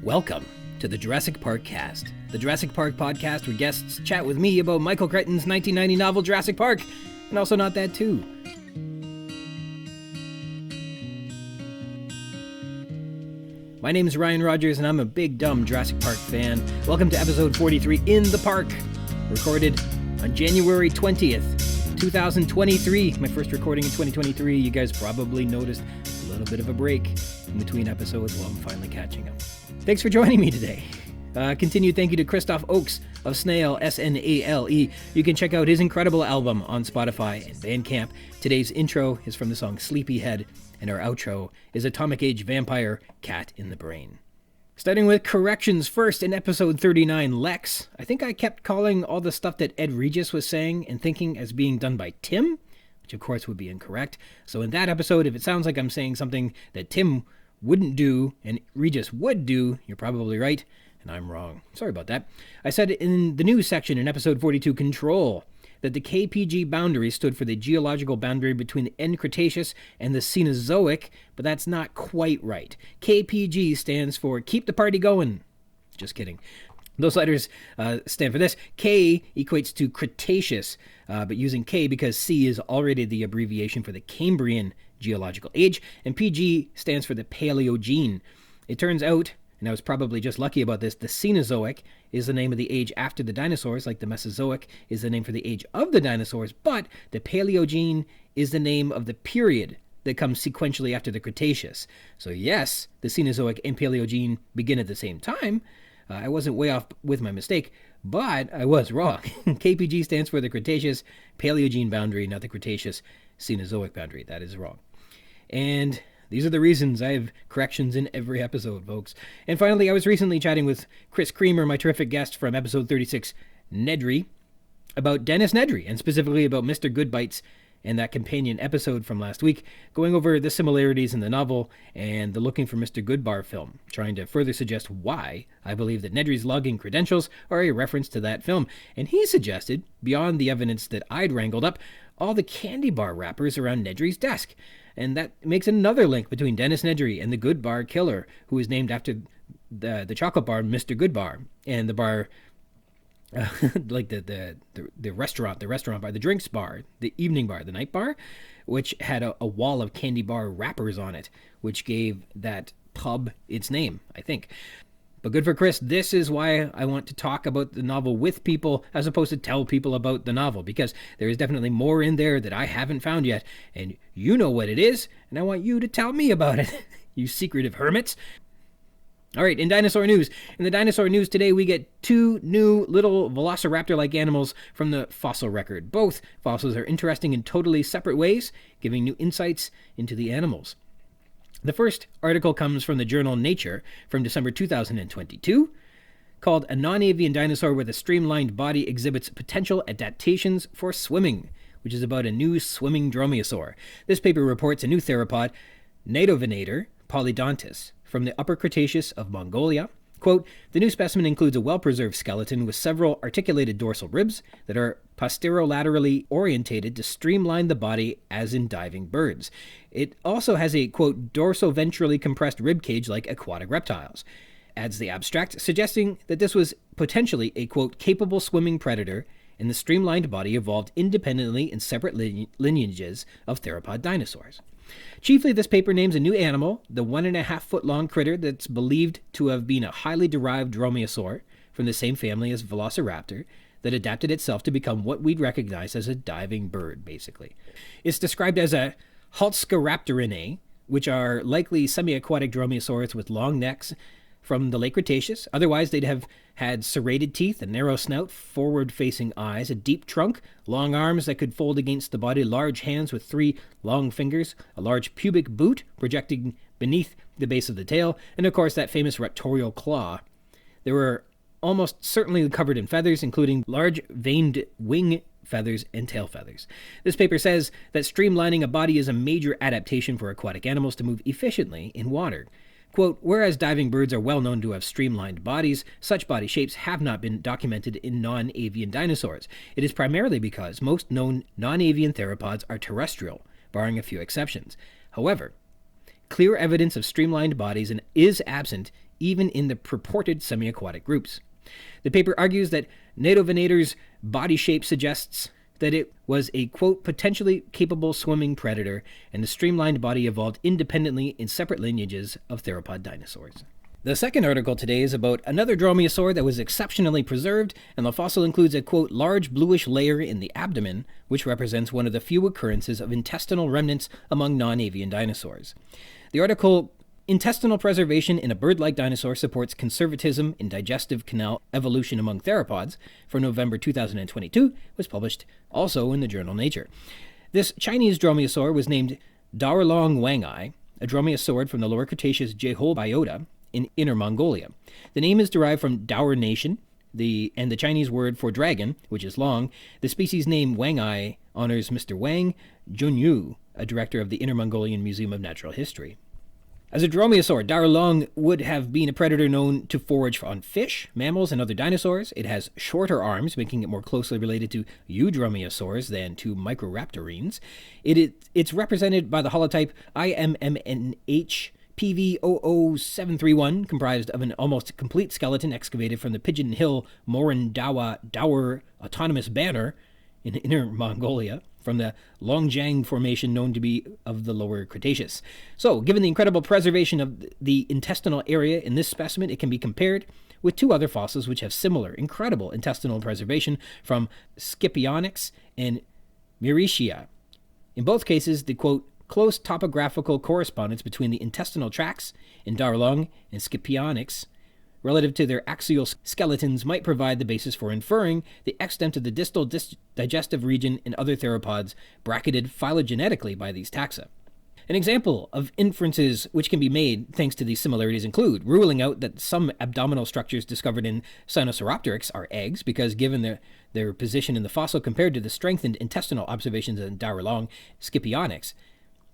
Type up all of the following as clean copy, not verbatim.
Welcome to the Jurassic Park-Cast, the Jurassic Park podcast where guests chat with me about Michael Crichton's 1990 novel Jurassic Park, and also Not That Too. My name is Ryan Rogers, and I'm a big, dumb Jurassic Park fan. Welcome to episode 43, In the Park, recorded on January 20th, 2023. My first recording in 2023. You guys probably noticed a little bit of a break in between episodes while I'm finally catching up. Thanks for joining me today. Continued thank you to Christoph Oakes of Snail, S-N-A-L-E. You can check out his incredible album on Spotify and Bandcamp. Today's intro is from the song Sleepyhead, and our outro is Atomic Age Vampire, Cat in the Brain. Starting with corrections first, in episode 39, Lex, I think I kept calling all the stuff that Ed Regis was saying and thinking as being done by Tim, which of course would be incorrect. So in that episode, if it sounds like I'm saying something that Tim wouldn't do and Regis would do, you're probably right, and I'm wrong. Sorry about that. I said in the news section in episode 42, Control, that the KPG boundary stood for the geological boundary between the end Cretaceous and the Cenozoic, but that's not quite right. KPG stands for Keep the Party Going. Just kidding. Those letters stand for this. K equates to Cretaceous, but using K because C is already the abbreviation for the Cambrian geological age, and PG stands for the Paleogene. It turns out, and I was probably just lucky about this, the Cenozoic is the name of the age after the dinosaurs, like the Mesozoic is the name for the age of the dinosaurs, but the Paleogene is the name of the period that comes sequentially after the Cretaceous. So yes, the Cenozoic and Paleogene begin at the same time. I wasn't way off with my mistake, but I was wrong. KPG stands for the Cretaceous Paleogene boundary, not the Cretaceous Cenozoic boundary. That is wrong. And these are the reasons I have corrections in every episode, folks. And finally, I was recently chatting with Chris Creamer, my terrific guest from episode 36, Nedry, about Dennis Nedry, and specifically about Mr. Goodbites and that companion episode from last week, going over the similarities in the novel and the Looking for Mr. Goodbar film, trying to further suggest why I believe that Nedry's logging credentials are a reference to that film. And he suggested, beyond the evidence that I'd wrangled up, all the candy bar wrappers around Nedry's desk. And that makes another link between Dennis Nedry and the Goodbar Killer, who is named after the chocolate bar, Mr. Goodbar, and the bar, like the restaurant bar, the drinks bar, the evening bar, the night bar, which had a wall of candy bar wrappers on it, which gave that pub its name, I think. But good for Chris. This is why I want to talk about the novel with people as opposed to tell people about the novel, because there is definitely more in there that I haven't found yet, and you know what it is, and I want you to tell me about it, you secretive hermits. All right, in dinosaur news. In the dinosaur news today, we get two new little velociraptor-like animals from the fossil record. Both fossils are interesting in totally separate ways, giving new insights into the animals. The first article comes from the journal Nature from December 2022, called A Non-Avian Dinosaur with a Streamlined Body Exhibits Potential Adaptations for Swimming, which is about a new swimming dromaeosaur. This paper reports a new theropod, Natovenator polydontus, from the Upper Cretaceous of Mongolia. Quote, the new specimen includes a well-preserved skeleton with several articulated dorsal ribs that are posterolaterally orientated to streamline the body as in diving birds. It also has a, quote, dorsoventrally compressed rib cage like aquatic reptiles, adds the abstract, suggesting that this was potentially a, quote, capable swimming predator, and the streamlined body evolved independently in separate lineages of theropod dinosaurs. Chiefly, this paper names a new animal, the 1.5-foot-long critter that's believed to have been a highly derived dromaeosaur from the same family as Velociraptor that adapted itself to become what we'd recognize as a diving bird, basically. It's described as a Halscaraptorinae, which are likely semi-aquatic dromaeosaurs with long necks from the late Cretaceous. Otherwise, they'd have had serrated teeth, a narrow snout, forward-facing eyes, a deep trunk, long arms that could fold against the body, large hands with 3 long fingers, a large pubic boot projecting beneath the base of the tail, and of course that famous raptorial claw. They were almost certainly covered in feathers, including large veined wing feathers and tail feathers. This paper says that streamlining a body is a major adaptation for aquatic animals to move efficiently in water. Quote, whereas diving birds are well known to have streamlined bodies, such body shapes have not been documented in non-avian dinosaurs. It is primarily because most known non-avian theropods are terrestrial, barring a few exceptions. However, clear evidence of streamlined bodies is absent even in the purported semi-aquatic groups. The paper argues that Natovenator's body shape suggests that it was a, quote, potentially capable swimming predator, and the streamlined body evolved independently in separate lineages of theropod dinosaurs. The second article today is about another dromaeosaur that was exceptionally preserved, and the fossil includes a, quote, large bluish layer in the abdomen, which represents one of the few occurrences of intestinal remnants among non-avian dinosaurs. The article, Intestinal Preservation in a Bird-like Dinosaur Supports Conservatism in Digestive Canal Evolution Among Theropods, for November 2022, was published also in the journal Nature. This Chinese dromaeosaur was named Daurlong wangi, a dromaeosaurid from the Lower Cretaceous Jehol biota in Inner Mongolia. The name is derived from Daur Nation, and the Chinese word for dragon, which is long. The species name wangi honors Mr. Wang Junyu, a director of the Inner Mongolian Museum of Natural History. As a dromaeosaur, Daurlong would have been a predator known to forage on fish, mammals, and other dinosaurs. It has shorter arms, making it more closely related to eudromaeosaurs than to microraptorines. It's represented by the holotype IMMNH PV00731, comprised of an almost complete skeleton excavated from the Pigeon Hill Morandawa Daur Autonomous Banner in Inner Mongolia, from the Longjiang Formation known to be of the Lower Cretaceous. So, given the incredible preservation of the intestinal area in this specimen, it can be compared with two other fossils which have similar, incredible intestinal preservation from Scipionyx and Mirischia. In both cases, the, quote, close topographical correspondence between the intestinal tracts in Daurlong and Scipionyx relative to their axial skeletons might provide the basis for inferring the extent of the distal digestive region in other theropods bracketed phylogenetically by these taxa. An example of inferences which can be made thanks to these similarities include ruling out that some abdominal structures discovered in Sinosauropteryx are eggs, because given their position in the fossil compared to the strengthened intestinal observations in Daurlong Scipionyx,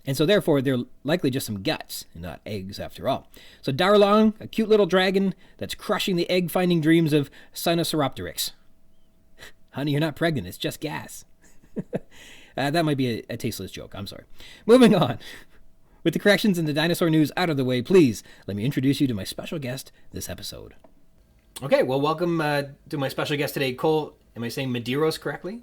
and so therefore they're likely just some guts and not eggs after all. So Daurlong, a cute little dragon that's crushing the egg-finding dreams of Sinosauropteryx. Honey, you're not pregnant, it's just gas. That might be a tasteless joke, I'm sorry. Moving on. With the corrections in the dinosaur news out of the way, please let me introduce you to my special guest this episode. Okay, well, welcome to my special guest today, Cole. Am I saying Medeiros correctly?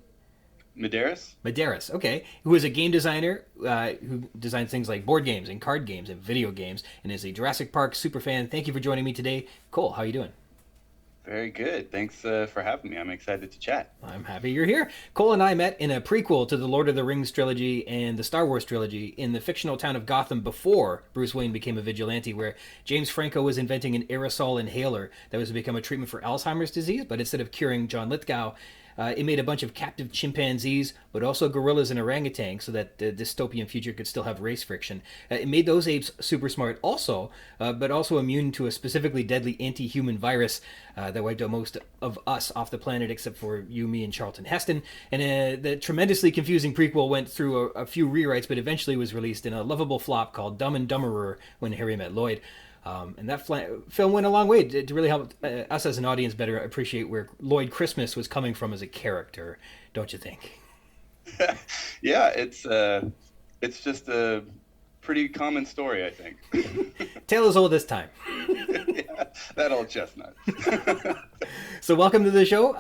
Medeiros, okay. Who is a game designer who designs things like board games and card games and video games, and is a Jurassic Park superfan. Thank you for joining me today. Cole, how are you doing? Very good. Thanks for having me. I'm excited to chat. I'm happy you're here. Cole and I met in a prequel to the Lord of the Rings trilogy and the Star Wars trilogy in the fictional town of Gotham before Bruce Wayne became a vigilante, where James Franco was inventing an aerosol inhaler that was to become a treatment for Alzheimer's disease, but instead of curing John Lithgow, it made a bunch of captive chimpanzees, but also gorillas and orangutans, so that the dystopian future could still have race friction. It made those apes super smart also, but also immune to a specifically deadly anti-human virus that wiped out most of us off the planet, except for you, me, and Charlton Heston. And the tremendously confusing prequel went through a few rewrites, but eventually was released in a lovable flop called Dumb and Dumberer When Harry Met Lloyd. And that film went a long way to really help us as an audience better appreciate where Lloyd Christmas was coming from as a character, don't you think? Yeah, it's just a pretty common story, I think. Tale as old as time. Yeah, that old chestnut. So welcome to the show.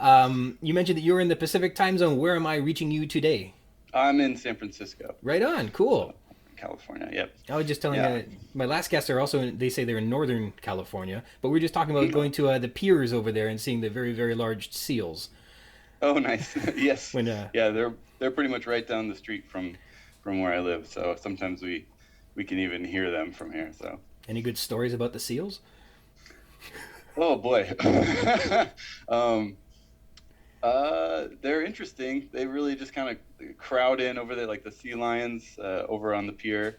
You mentioned that you were in the Pacific time zone. Where am I reaching you today? I'm in San Francisco. Right on, cool. California, yep. I was just telling my last guests are also they say they're in Northern California, but we were just talking about going to the piers over there and seeing the very, very large seals. Oh, nice. Yes. Yeah, they're pretty much right down the street from where I live, so sometimes we can even hear them from here. So. Any good stories about the seals? Oh boy. They're interesting. They really just kind of crowd in over there, like the sea lions over on the pier.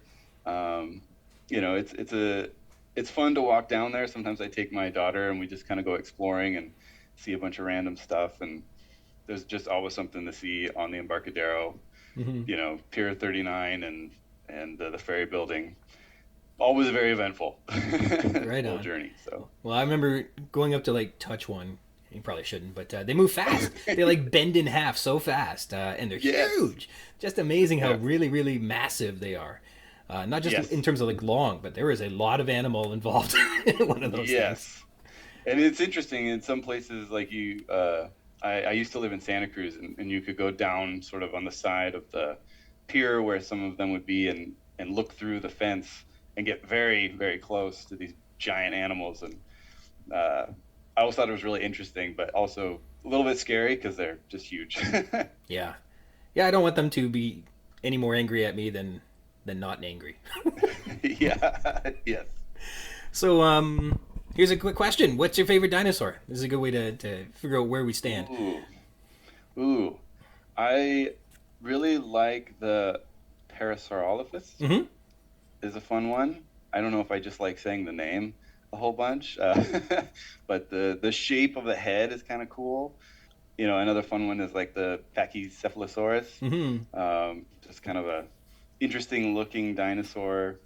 It's fun to walk down there. Sometimes I take my daughter and we just kind of go exploring and see a bunch of random stuff. And there's just always something to see on the Embarcadero, Pier 39 and the ferry building. Always very eventful. Right on. Journey. So. Well, I remember going up to touch one. You probably shouldn't, but they move fast. They bend in half so fast, and they're huge. Just amazing how really, really massive they are. Not just Yes. in terms of like long, but there is a lot of animal involved in one of those things. Yes. And it's interesting in some places like I used to live in Santa Cruz, and you could go down sort of on the side of the pier where some of them would be, and look through the fence and get very, very close to these giant animals. And uh, I always thought it was really interesting, but also a little bit scary because they're just huge. Yeah, yeah. I don't want them to be any more angry at me than not angry. Yeah. Yes. So, here's a quick question: what's your favorite dinosaur? This is a good way to figure out where we stand. Ooh. I really like the Parasaurolophus. Mm-hmm. Is a fun one. I don't know if I just like saying the name a whole bunch, but the shape of the head is kind of cool. Another fun one is like the Pachycephalosaurus. Mm-hmm. Just kind of a interesting looking dinosaur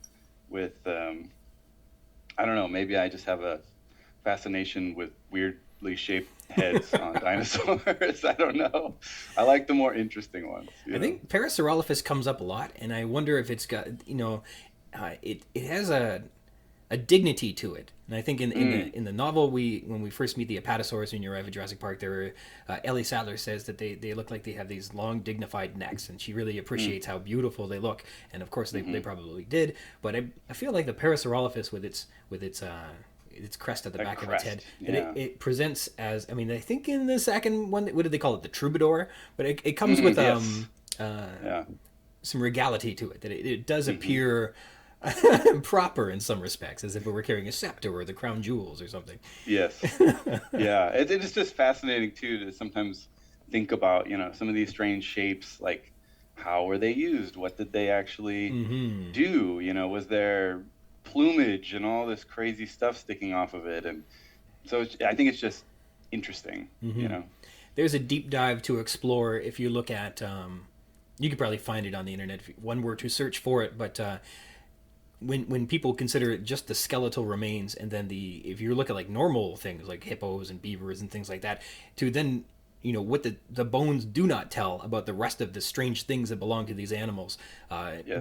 with I don't know, maybe I just have a fascination with weirdly shaped heads on dinosaurs. I don't know. I like the more interesting ones. I think Parasaurolophus comes up a lot, and I wonder if it's got it has a dignity to it. And I think in the novel, when we first meet the Apatosaurus when you arrive at Jurassic Park, Ellie Sattler says that they look like they have these long, dignified necks, and she really appreciates how beautiful they look. And of course, they probably did. But I feel like the Parasaurolophus with its crest at the back of its head, that it presents as, I mean, I think in the second one, what did they call it, the Troubadour? But it comes with some regality to it, that it does appear proper in some respects, as if it were carrying a scepter or the crown jewels or something. Yes. Yeah. It's just fascinating too to sometimes think about, some of these strange shapes, like how were they used? What did they actually do? Was there plumage and all this crazy stuff sticking off of it? And so I think it's just interesting, There's a deep dive to explore if you look at, you could probably find it on the internet if one were to search for it, but when people consider just the skeletal remains, and then if you look at like normal things like hippos and beavers and things like that, to then what the bones do not tell about the rest of the strange things that belong to these animals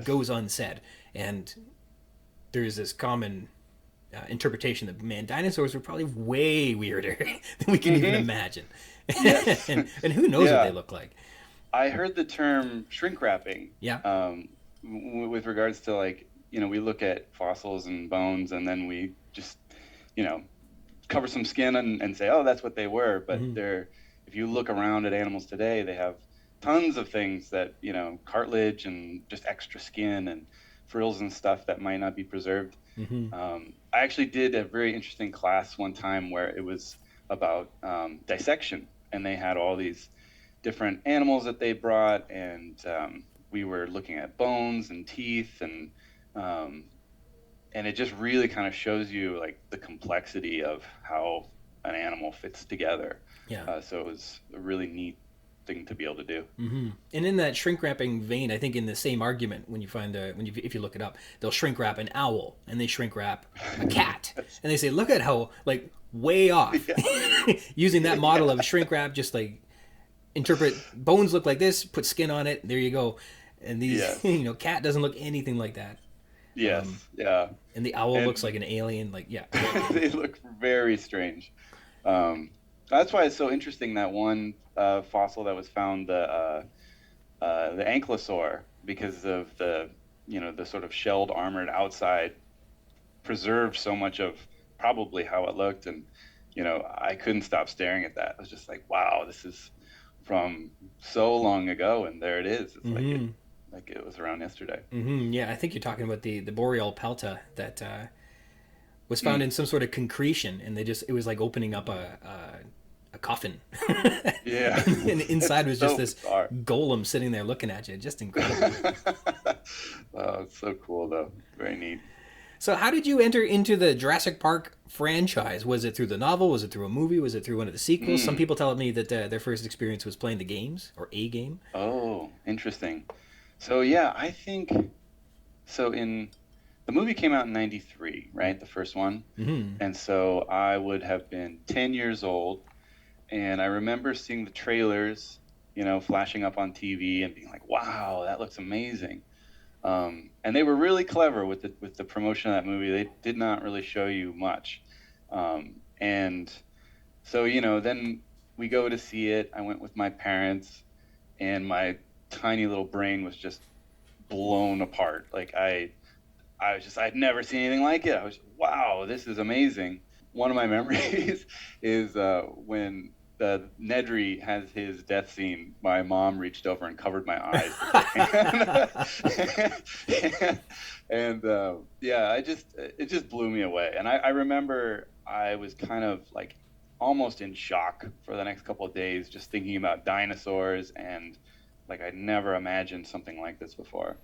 goes unsaid. And there's this common interpretation that, man, dinosaurs were probably way weirder than we can even imagine. Yes. and who knows what they look like. I heard the term shrink wrapping. Yeah. With regards to like, we look at fossils and bones, and then we just, cover some skin and say, oh, that's what they were. But if you look around at animals today, they have tons of things that, cartilage and just extra skin and frills and stuff that might not be preserved. I actually did a very interesting class one time where it was about dissection, and they had all these different animals that they brought, and we were looking at bones and teeth, and it just really kind of shows you like the complexity of how an animal fits together. Yeah. So it was a really neat thing to be able to do. And in that shrink wrapping vein, I think in the same argument, if you look it up, they'll shrink wrap an owl, and they shrink wrap a cat, and they say, look at how like way off using that model of a shrink wrap, just like interpret bones look like this, put skin on it, there you go. And these, cat doesn't look anything like that. Yes. And the owl looks like an alien. Like, yeah. They look very strange. That's why it's so interesting that one fossil that was found, the ankylosaur, because of the sort of shelled, armored outside, preserved so much of probably how it looked. And I couldn't stop staring at that. I was just like, wow, this is from so long ago, and there it is. It's like it was around yesterday. Yeah, I think you're talking about the boreal pelta that was found in some sort of concretion, and it was like opening up a coffin. Yeah. And inside was just So this bizarre. golem sitting there looking at you. Just incredible. Oh, it's so cool though. Very neat. So how did you enter into the Jurassic Park franchise? Was it through the novel? Was it through a movie? Was it through one of the sequels? Some people tell me that their first experience was playing the games, or a game. Oh, interesting. So yeah, I think so. The movie came out in '93, right? The first one. And so I would have been 10 years old, and I remember seeing the trailers, flashing up on TV and being like, "Wow, that looks amazing." And they were really clever with the promotion of that movie. They did not really show you much. And so, then we go to see it. I went with my parents, and my tiny little brain was just blown apart. Like I'd never seen anything like it. I was, wow, this is amazing. One of my memories is when Nedry has his death scene. My mom reached over and covered my eyes with her hand. And yeah, it just blew me away. And I remember I was kind of like almost in shock for the next couple of days, just thinking about dinosaurs, and like I'd never imagined something like this before.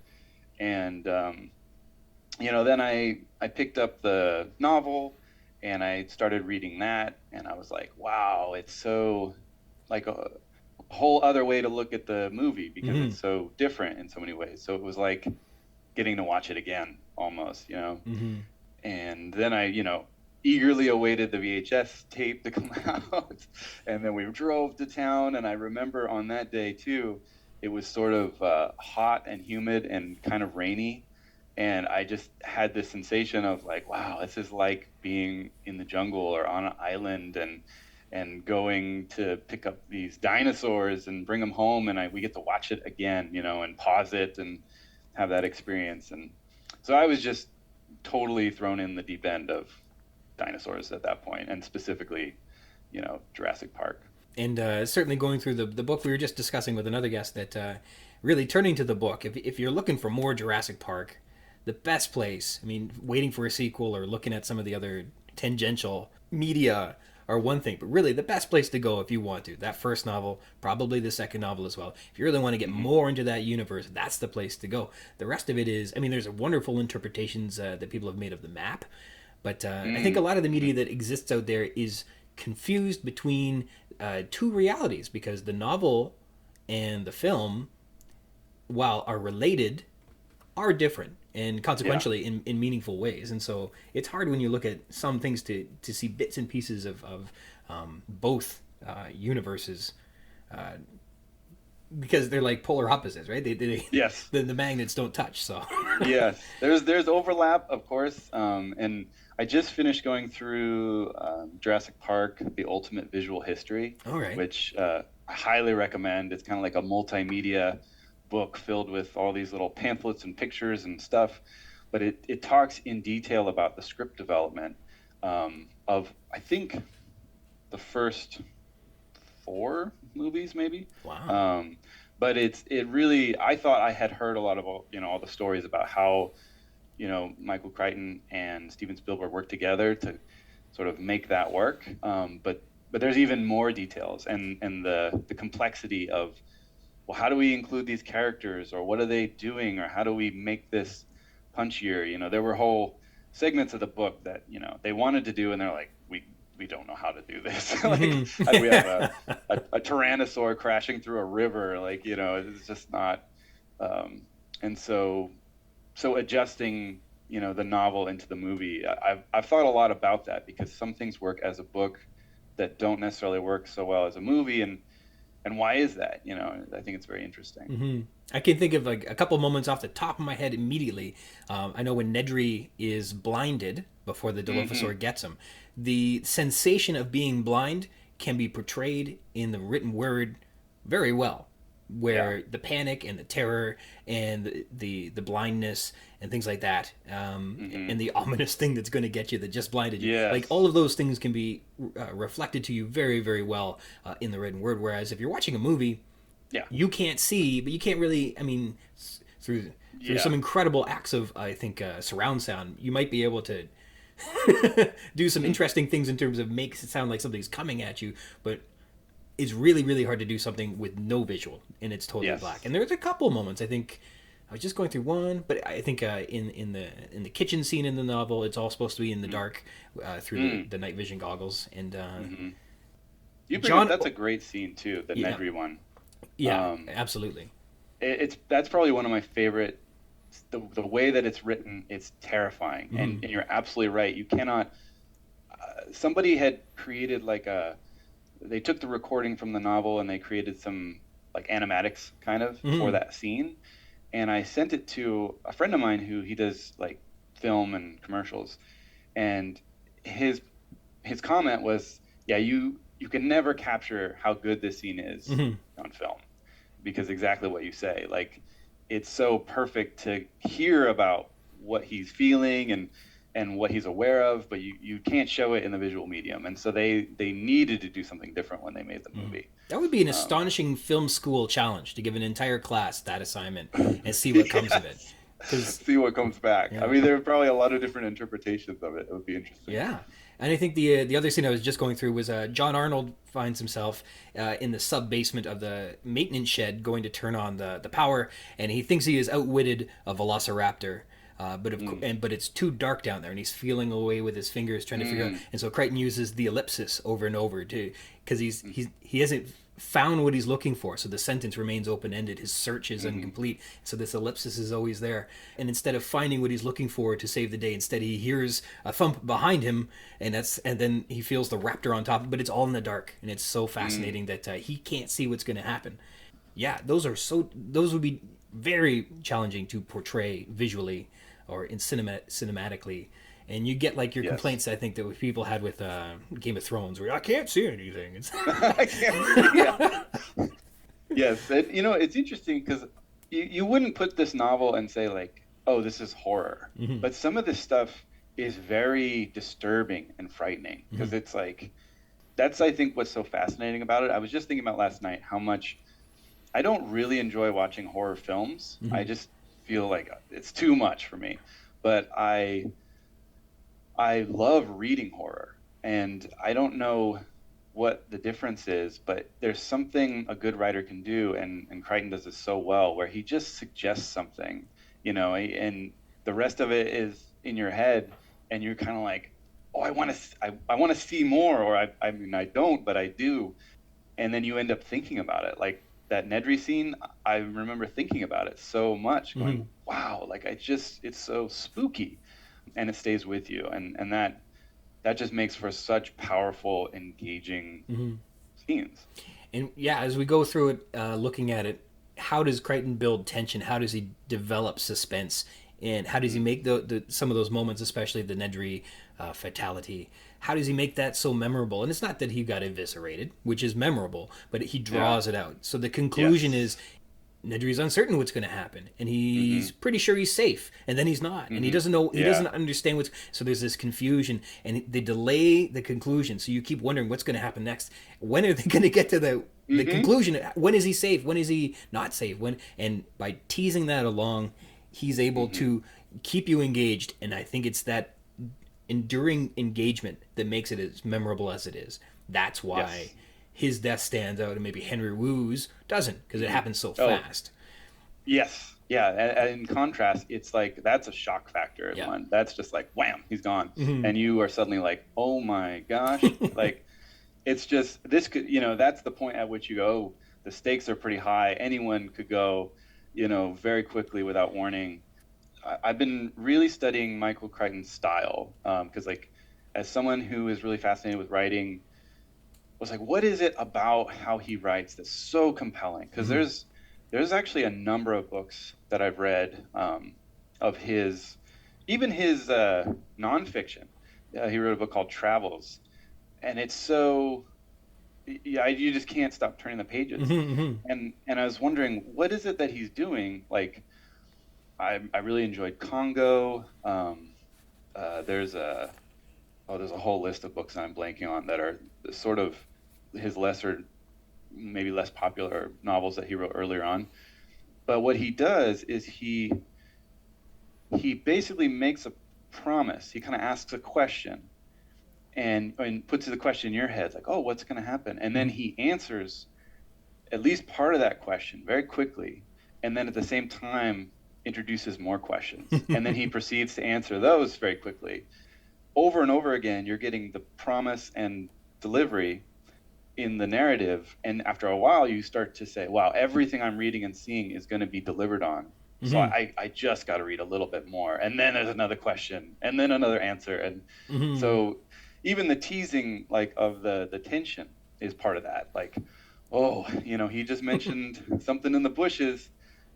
And then I picked up the novel and I started reading that, and I was like, wow, it's so like a whole other way to look at the movie, because it's so different in so many ways. So it was like getting to watch it again almost, And then I, eagerly awaited the VHS tape to come out. And then we drove to town, and I remember on that day too, it was sort of hot and humid and kind of rainy. And I just had this sensation of like, wow, this is like being in the jungle or on an island, and going to pick up these dinosaurs and bring them home, and we get to watch it again, and pause it and have that experience. And so I was just totally thrown in the deep end of dinosaurs at that point, and specifically, Jurassic Park. And certainly going through the book, we were just discussing with another guest that really turning to the book, if you're looking for more Jurassic Park, the best place, waiting for a sequel or looking at some of the other tangential media are one thing, but really the best place to go if you want to, that first novel, probably the second novel as well. If you really want to get more into that universe, that's the place to go. The rest of it is, there's wonderful interpretations that people have made of the map, but I think a lot of the media that exists out there is confused between two realities, because the novel and the film, while are related, are different, and consequentially in meaningful ways. And so it's hard when you look at some things to see bits and pieces of both universes, because they're like polar opposites, right? Yes. The magnets don't touch. So yes, there's overlap, of course. And I just finished going through Jurassic Park: The Ultimate Visual History, which I highly recommend. It's kind of like a multimedia book filled with all these little pamphlets and pictures and stuff, but it talks in detail about the script development of, I think, the first 4 movies maybe. Wow. But it really, I thought I had heard a lot of all the stories about how Michael Crichton and Steven Spielberg worked together to sort of make that work, but there's even more details, and the complexity of, well, how do we include these characters, or what are they doing, or how do we make this punchier? There were whole segments of the book that they wanted to do, and they're like, we don't know how to do this. Like, we have a Tyrannosaur crashing through a river, it's just not. And so adjusting the novel into the movie, I've thought a lot about that, because some things work as a book that don't necessarily work so well as a movie, and why is that? I think it's very interesting. I can think of like a couple moments off the top of my head immediately. I know when Nedry is blinded before the Dilophosaur gets him, the sensation of being blind can be portrayed in the written word very well, where the panic and the terror and the blindness and things like that, and the ominous thing that's going to get you that just blinded you. Yes. Like all of those things can be reflected to you very, very well in the written word. Whereas if you're watching a movie, you can't see, but you can't really, through some incredible acts of, I think, surround sound, you might be able to do some interesting things in terms of makes it sound like something's coming at you, but it's really, really hard to do something with no visual and it's totally black. And there's a couple moments, I think, I was just going through one, but I think in the kitchen scene in the novel, it's all supposed to be in the dark through the night vision goggles. And you bring up, that's a great scene too, the Nedry one. Yeah, absolutely. That's probably one of my favorite. The way that it's written, it's terrifying, and you're absolutely right. You cannot. Somebody had created they took the recording from the novel and they created some like animatics kind of for that scene, and I sent it to a friend of mine who he does like film and commercials, and his comment was, yeah, you can never capture how good this scene is on film, because exactly what you say, like it's so perfect to hear about what he's feeling and what he's aware of, but you can't show it in the visual medium. And so they needed to do something different when they made the movie. That would be an astonishing film school challenge, to give an entire class that assignment and see what comes of it. See what comes back. Yeah. I mean, there are probably a lot of different interpretations of it. It would be interesting. Yeah. And I think the other scene I was just going through was John Arnold finds himself in the sub-basement of the maintenance shed going to turn on the power, and he thinks he has outwitted a velociraptor. But it's too dark down there, and he's feeling away with his fingers trying to figure out. And so Crichton uses the ellipsis over and over too, because he hasn't found what he's looking for, so the sentence remains open-ended. His search is incomplete, so this ellipsis is always there. And instead of finding what he's looking for to save the day, instead he hears a thump behind him, and then he feels the raptor on top, but it's all in the dark, and it's so fascinating that he can't see what's going to happen. Yeah, those would be very challenging to portray visually or in cinematically. And you get like your complaints, I think, that people had with Game of Thrones, where I can't see anything. I can't. Yeah. Yes, it's interesting because you wouldn't put this novel and say like, oh, this is horror, but some of this stuff is very disturbing and frightening, because it's like, that's, I think, what's so fascinating about it. I was just thinking about last night how much I don't really enjoy watching horror films. I just feel like it's too much for me, but I love reading horror, and I don't know what the difference is, but there's something a good writer can do, and Crichton does this so well, where he just suggests something, and the rest of it is in your head, and you're kind of like, oh, I want to see more, or I mean, I don't, but I do, and then you end up thinking about it. Like that Nedry scene, I remember thinking about it so much, going, wow, like it's so spooky. And it stays with you, and that just makes for such powerful, engaging scenes. And yeah, as we go through it, looking at it, how does Crichton build tension? How does he develop suspense? And how does he make the some of those moments, especially the Nedry fatality, how does he make that so memorable? And it's not that he got eviscerated, which is memorable, but he draws it out. So the conclusion is, Nedry's uncertain what's going to happen, and he's pretty sure he's safe, and then he's not, and he doesn't know, he doesn't understand what's, so there's this confusion, and they delay the conclusion, so you keep wondering what's going to happen next. When are they going to get to the conclusion? When is he safe? When is he not safe? And by teasing that along, he's able to keep you engaged, and I think it's that enduring engagement that makes it as memorable as it is. That's why his death stands out, and maybe Henry Wu's doesn't, because it happens so fast. Yes. Yeah. And in contrast, it's like, that's a shock factor. One. That's just like, wham, he's gone. And you are suddenly like, oh my gosh. Like, it's just, this could, that's the point at which you go, oh, the stakes are pretty high. Anyone could go, very quickly without warning. I've been really studying Michael Crichton's style, because like, as someone who is really fascinated with writing, was like, what is it about how he writes that's so compelling? Because there's actually a number of books that I've read of his, even his nonfiction. He wrote a book called Travels, and it's so, you just can't stop turning the pages. And I was wondering, what is it that he's doing? Like, I really enjoyed Congo. There's a whole list of books I'm blanking on that are sort of his lesser, maybe less popular novels that he wrote earlier on. But what he does is he basically makes a promise. He kind of asks a question and puts the question in your head, like, oh, what's going to happen? And then he answers at least part of that question very quickly, and then at the same time introduces more questions. And then he proceeds to answer those very quickly. Over and over again, you're getting the promise and delivery in the narrative, and after a while you start to say, wow, everything I'm reading and seeing is going to be delivered on. So I just got to read a little bit more, and then there's another question, and then another answer, and so even the teasing, like, of the tension is part of that. Like, oh, he just mentioned something in the bushes,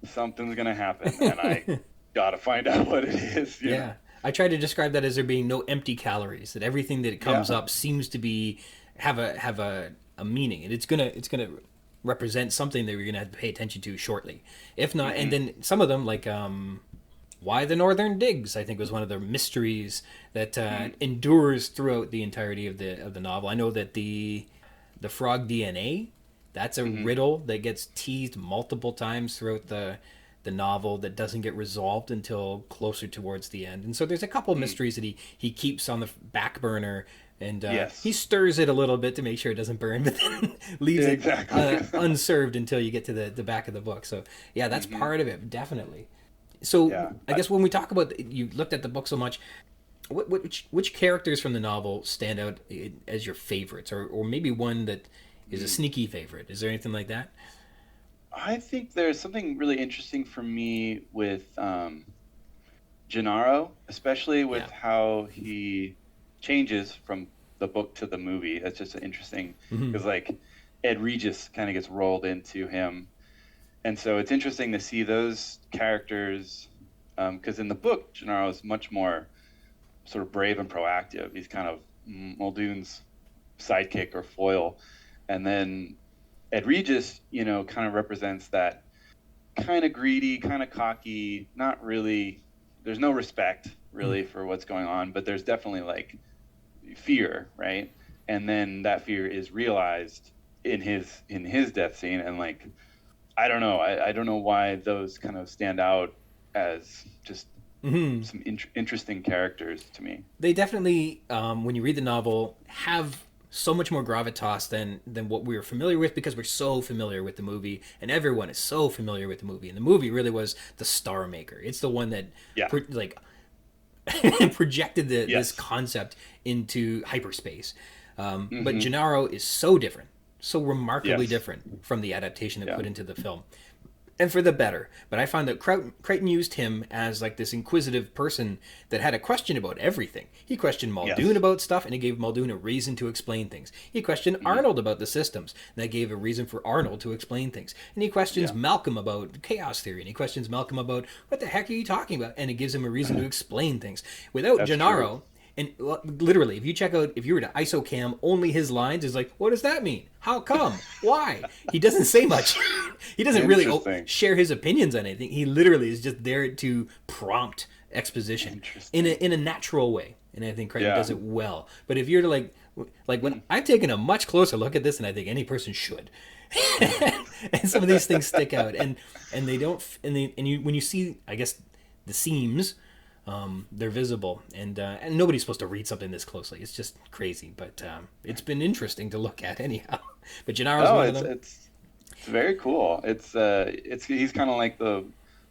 something's gonna happen, and I gotta find out what it is. You know? I try to describe that as there being no empty calories. That everything that comes up seems to be have a meaning, and it's gonna represent something that you're gonna have to pay attention to shortly. If not, and then some of them like why the Northern Digs, I think, was one of the mysteries that endures throughout the entirety of the novel. I know that the frog DNA, that's a riddle that gets teased multiple times throughout the novel that doesn't get resolved until closer towards the end. And so there's a couple mysteries that he keeps on the back burner, and he stirs it a little bit to make sure it doesn't burn, but then leaves it unserved until you get to the back of the book. So yeah, that's part of it, definitely. So I guess when we talk about, you looked at the book so much, which characters from the novel stand out as your favorites, or maybe one that is a sneaky favorite? Is there anything like that? I think there's something really interesting for me with Gennaro, especially with how he changes from the book to the movie. That's just interesting because like Ed Regis kind of gets rolled into him. And so it's interesting to see those characters, because in the book, Gennaro is much more sort of brave and proactive. He's kind of Muldoon's sidekick or foil. And then Ed Regis, kind of represents that kind of greedy, kind of cocky, not really, there's no respect really for what's going on, but there's definitely like fear, right? And then that fear is realized in his death scene, and like, I don't know. I don't know why those kind of stand out as just some interesting characters to me. They definitely, when you read the novel, have so much more gravitas than what we were familiar with, because we're so familiar with the movie, and everyone is so familiar with the movie. And the movie really was the star maker. It's the one that projected this concept into hyperspace. But Gennaro is so different. So remarkably different from the adaptation that put into the film, and for the better. But I found that Crichton used him as like this inquisitive person that had a question about everything. He questioned Muldoon about stuff, and it gave Muldoon a reason to explain things. He questioned Arnold about the systems, and that gave a reason for Arnold to explain things. And he questions Malcolm about chaos theory, and he questions Malcolm about what the heck are you talking about, and it gives him a reason to explain things. Without Gennaro, and literally, if you were to ISO-cam only his lines, is like, what does that mean? How come? Why? He doesn't say much. He doesn't really share his opinions on anything. He literally is just there to prompt exposition in a natural way. And I think Crichton does it well. But if you're to like when I've taken a much closer look at this than I think any person should, and some of these things stick out, and they don't, when you see, I guess, the seams. They're visible, and nobody's supposed to read something this closely. It's just crazy, but it's been interesting to look at anyhow. But Gennaro's one of them. It's very cool. It's he's kind of like the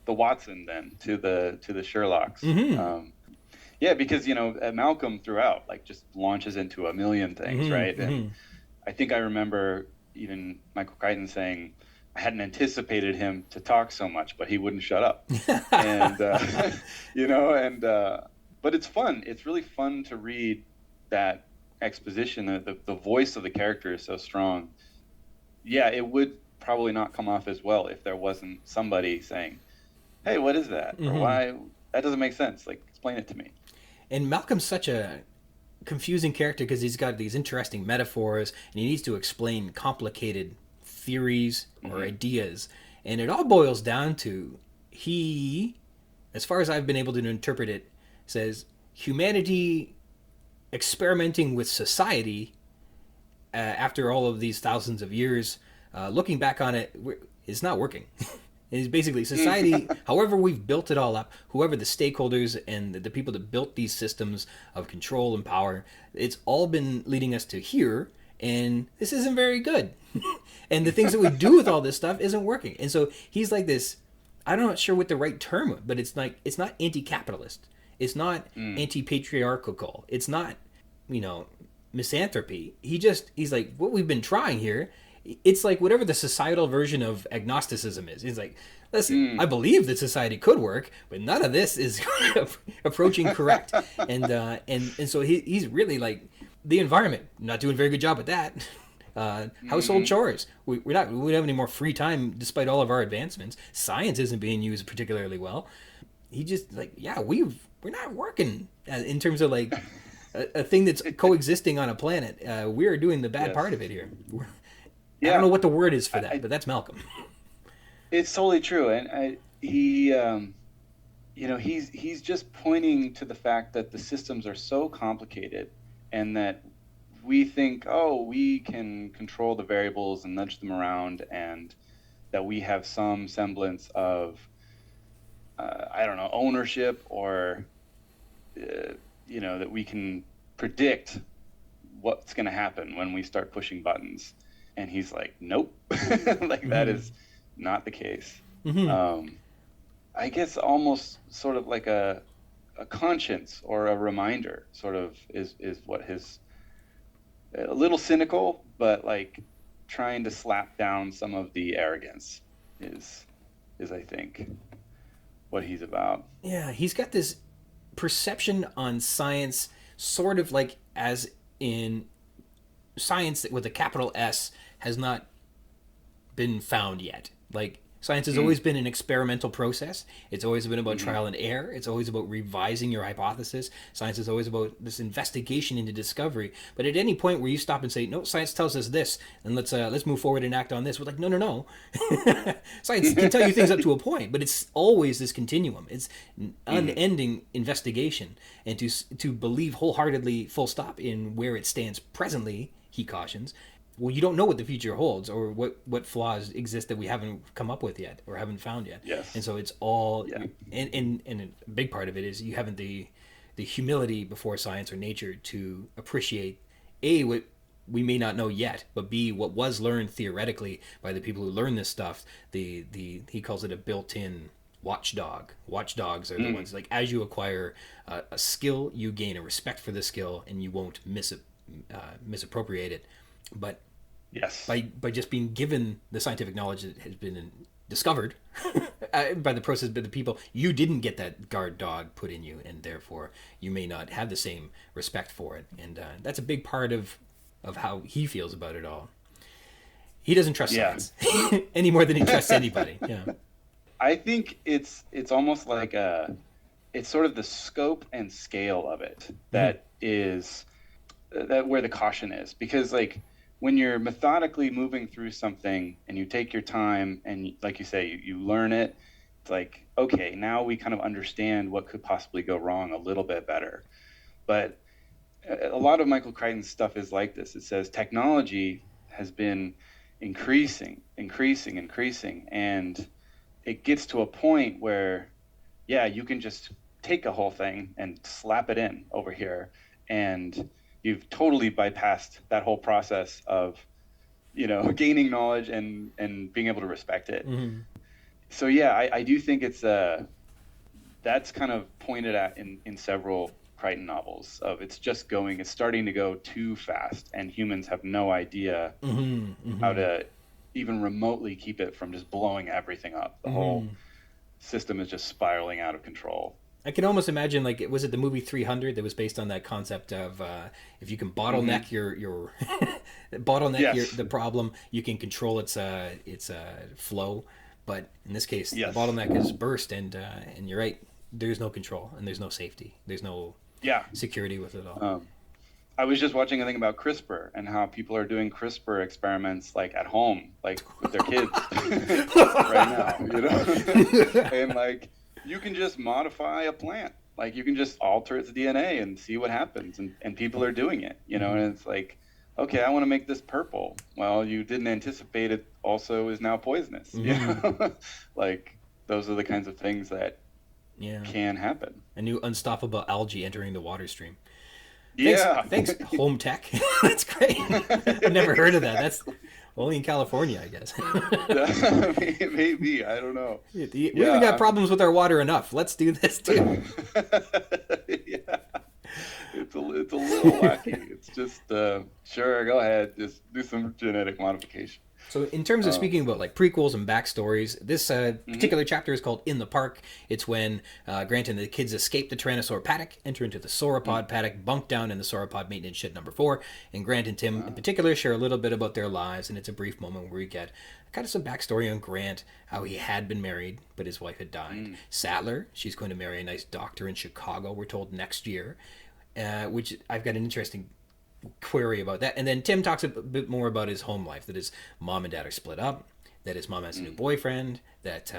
Watson then to the Sherlocks. Because Malcolm throughout like just launches into a million things, right? And I think I remember even Michael Crichton saying, I hadn't anticipated him to talk so much, but he wouldn't shut up. And, but it's fun. It's really fun to read that exposition. The voice of the character is so strong. Yeah, it would probably not come off as well if there wasn't somebody saying, hey, what is that? Or why? That doesn't make sense. Like, explain it to me. And Malcolm's such a confusing character because he's got these interesting metaphors, and he needs to explain complicated theories or ideas, and it all boils down to, he, as far as I've been able to interpret it, says humanity experimenting with society after all of these thousands of years, looking back on it, is not working. It's basically society, however we've built it all up, whoever the stakeholders and the people that built these systems of control and power, it's all been leading us to here, and this isn't very good. And the things that we do with all this stuff isn't working. And so he's like this, I'm not sure what the right term, but it's like, it's not anti-capitalist. It's not anti-patriarchal. It's not, misanthropy. He's like, what we've been trying here, it's like whatever the societal version of agnosticism is. He's like, listen, I believe that society could work, but none of this is approaching correct. And so he's really like, the environment, not doing a very good job at that. household chores. We don't have any more free time despite all of our advancements. Science isn't being used particularly well. He just we're not working in terms of like a thing that's coexisting on a planet. We are doing the bad part of it here. I don't know what the word is for that, but that's Malcolm. It's totally true, and he's just pointing to the fact that the systems are so complicated, and that we think, we can control the variables and nudge them around, and that we have some semblance of, ownership, or that we can predict what's going to happen when we start pushing buttons. And he's like, nope, that is not the case. I guess almost sort of like a conscience or a reminder sort of is what his, a little cynical, but like trying to slap down some of the arrogance is I think what he's about. Yeah, he's got this perception on science sort of like as in science with a capital S has not been found yet. Like, science has always been an experimental process. It's always been about trial and error. It's always about revising your hypothesis. Science is always about this investigation into discovery. But at any point where you stop and say, no, science tells us this, and let's move forward and act on this, we're like, no. Science can tell you things up to a point, but it's always this continuum. It's unending investigation. And to believe wholeheartedly, full stop, in where it stands presently, he cautions, well, you don't know what the future holds, or what flaws exist that we haven't come up with yet or haven't found yet. Yes. And so it's all, and a big part of it is you haven't the humility before science or nature to appreciate A, what we may not know yet, but B, what was learned theoretically by the people who learn this stuff. He calls it a built-in watchdog. Watchdogs are the ones, like, as you acquire a skill, you gain a respect for the skill, and you won't misappropriate it. But by just being given the scientific knowledge that has been discovered by the process by the people, you didn't get that guard dog put in you, and therefore you may not have the same respect for it. And that's a big part of how he feels about it all. He doesn't trust science any more than he trusts anybody. Yeah, I think it's almost like it's sort of the scope and scale of it that is that where the caution is, because like, when you're methodically moving through something and you take your time and, like you say, you learn it, it's like, okay, now we kind of understand what could possibly go wrong a little bit better. But a lot of Michael Crichton's stuff is like this. It says technology has been increasing, and it gets to a point where, you can just take a whole thing and slap it in over here, and you've totally bypassed that whole process of, gaining knowledge and being able to respect it. So I do think it's that's kind of pointed at in several Crichton novels of it's starting to go too fast, and humans have no idea how to even remotely keep it from just blowing everything up. The whole system is just spiraling out of control. I can almost imagine, like, was it the movie 300 that was based on that concept of if you can bottleneck your the problem, you can control its flow. But in this case, the bottleneck is burst, and you're right, there's no control and there's no safety, there's no security with it all. I was just watching a thing about CRISPR and how people are doing CRISPR experiments like at home, like with their kids right now, and like, you can just modify a plant. Like, you can just alter its DNA and see what happens. And people are doing it, and it's like, okay, I want to make this purple. Well, you didn't anticipate it also is now poisonous. Like, those are the kinds of things that can happen. A new unstoppable algae entering the water stream. Thanks home tech. That's great. I've never heard of that. That's only in California, I guess. Maybe, I don't know. We even got problems with our water enough. Let's do this too. It's a little wacky. It's just sure, go ahead, just do some genetic modification. So in terms of speaking about like prequels and backstories, this particular chapter is called In the Park. It's when Grant and the kids escape the Tyrannosaur paddock, enter into the sauropod paddock, bunk down in the sauropod maintenance shed number 4, and Grant and Tim in particular share a little bit about their lives, and it's a brief moment where we get kind of some backstory on Grant, how he had been married, but his wife had died. Sattler, she's going to marry a nice doctor in Chicago, we're told next year, which I've got an interesting query about that. And then Tim talks a bit more about his home life, that his mom and dad are split up, that his mom has a new boyfriend, that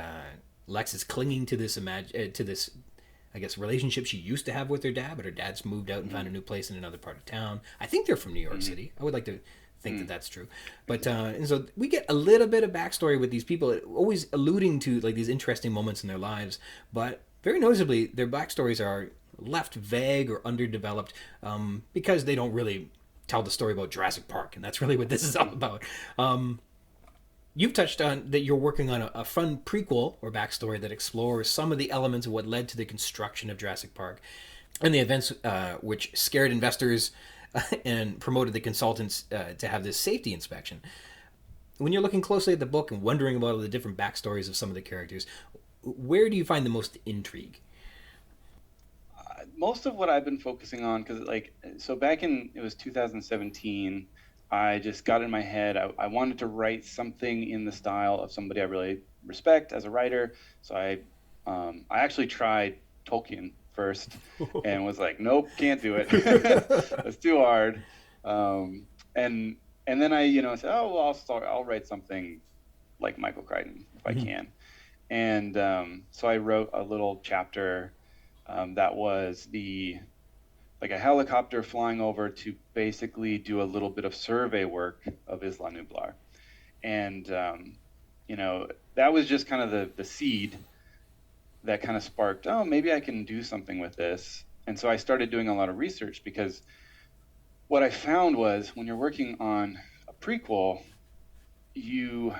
Lex is clinging to this I guess relationship she used to have with her dad, but her dad's moved out and found a new place in another part of town. I think they're from New York City. I would like to think that that's true. But and so we get a little bit of backstory with these people, always alluding to like these interesting moments in their lives, but very noticeably their backstories are left vague or underdeveloped because they don't really tell the story about Jurassic Park, and that's really what this is all about. You've touched on that you're working on a fun prequel or backstory that explores some of the elements of what led to the construction of Jurassic Park and the events which scared investors and promoted the consultants to have this safety inspection. When you're looking closely at the book and wondering about all the different backstories of some of the characters, where do you find the most intrigue? Most of what I've been focusing on, because so back it was 2017, I just got in my head, I wanted to write something in the style of somebody I really respect as a writer. So I actually tried Tolkien first and was like, nope, can't do it. That's too hard. And then I, said, oh, well, I'll write something like Michael Crichton if I can. And so I wrote a little chapter that was like a helicopter flying over to basically do a little bit of survey work of Isla Nublar. And, that was just kind of the seed that kind of sparked, oh, maybe I can do something with this. And so I started doing a lot of research, because what I found was when you're working on a prequel, you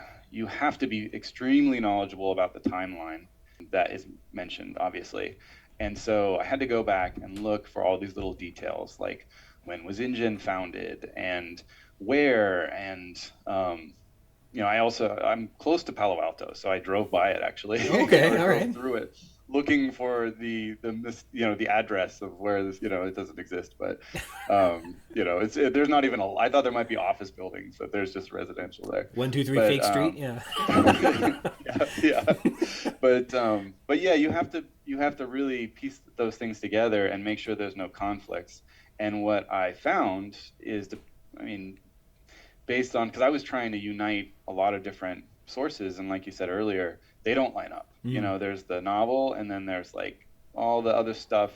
have to be extremely knowledgeable about the timeline that is mentioned, obviously. And so I had to go back and look for all these little details, like when was InGen founded and where, and I'm close to Palo Alto, so I drove by it actually. Okay, all right. Through it, looking for the address of where this, it doesn't exist, but there's not even I thought there might be office buildings, but there's just residential there. 123 Fake Street, yeah. yeah. But yeah, you have to really piece those things together and make sure there's no conflicts. And what I found is based on, because I was trying to unite a lot of different sources, and like you said earlier, they don't line up. There's the novel, and then there's like all the other stuff.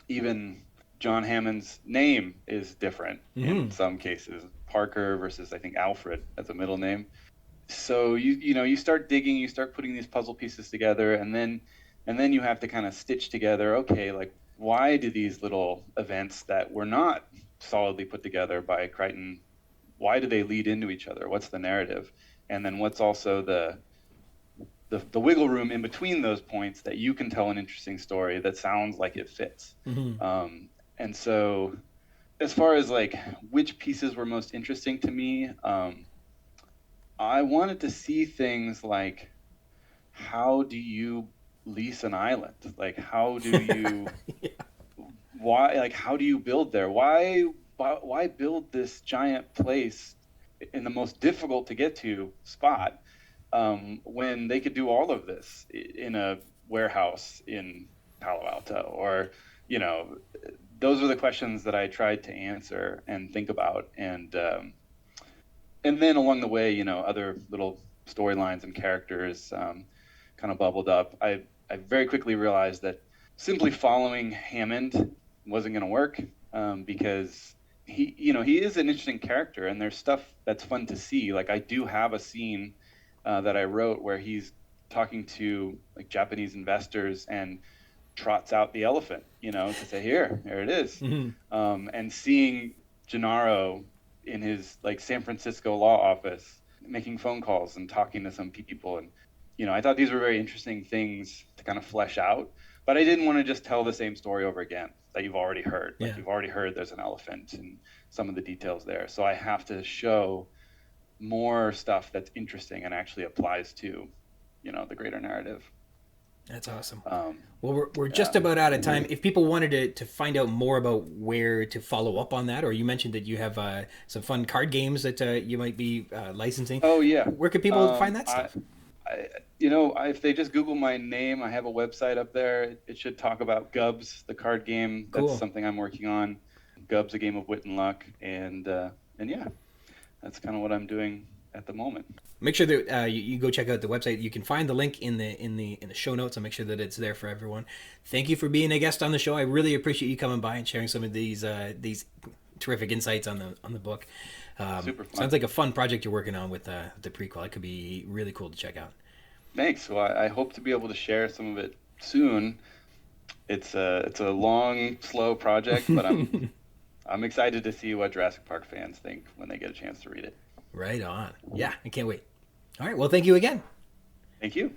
Even John Hammond's name is different in some cases. Parker versus, I think, Alfred as a middle name. So you start digging, you start putting these puzzle pieces together, and then you have to kind of stitch together, okay, like why do these little events that were not solidly put together by Crichton, why do they lead into each other? What's the narrative? And then what's also the wiggle room in between those points that you can tell an interesting story that sounds like it fits. And so as far as like which pieces were most interesting to me, I wanted to see things like, how do you lease an island? Like, how do you how do you build there? Why build this giant place in the most difficult to get to spot when they could do all of this in a warehouse in Palo Alto? Or, those are the questions that I tried to answer and think about. And then along the way, other little storylines and characters kind of bubbled up. I very quickly realized that simply following Hammond wasn't going to work because he is an interesting character, and there's stuff that's fun to see. Like, I do have a scene that I wrote where he's talking to like Japanese investors and trots out the elephant, to say, here it is. And seeing Gennaro in his like San Francisco law office making phone calls and talking to some people, and I thought these were very interesting things to kind of flesh out, but I didn't want to just tell the same story over again. that you've already heard. Like you've already heard there's an elephant and some of the details there. So I have to show more stuff that's interesting and actually applies to, the greater narrative. That's awesome. Well, we're just about out of time. If people wanted to find out more about where to follow up on that, or you mentioned that you have some fun card games that you might be licensing. Oh, yeah. Where can people find that stuff? If they just Google my name, I have a website up there. It should talk about Gubs, the card game. That's something I'm working on. Gubs, a game of wit and luck. And yeah, that's kind of what I'm doing at the moment. Make sure that you go check out the website. You can find the link in the show notes. I'll make sure that it's there for everyone. Thank you for being a guest on the show. I really appreciate you coming by and sharing some of these terrific insights on the book. Super fun. Sounds like a fun project you're working on with the prequel. It could be really cool to check out. Thanks. Well, I hope to be able to share some of it soon. It's a long, slow project, but I'm excited to see what Jurassic Park fans think when they get a chance to read it. Right on. Yeah, I can't wait. All right. Well, thank you again. Thank you.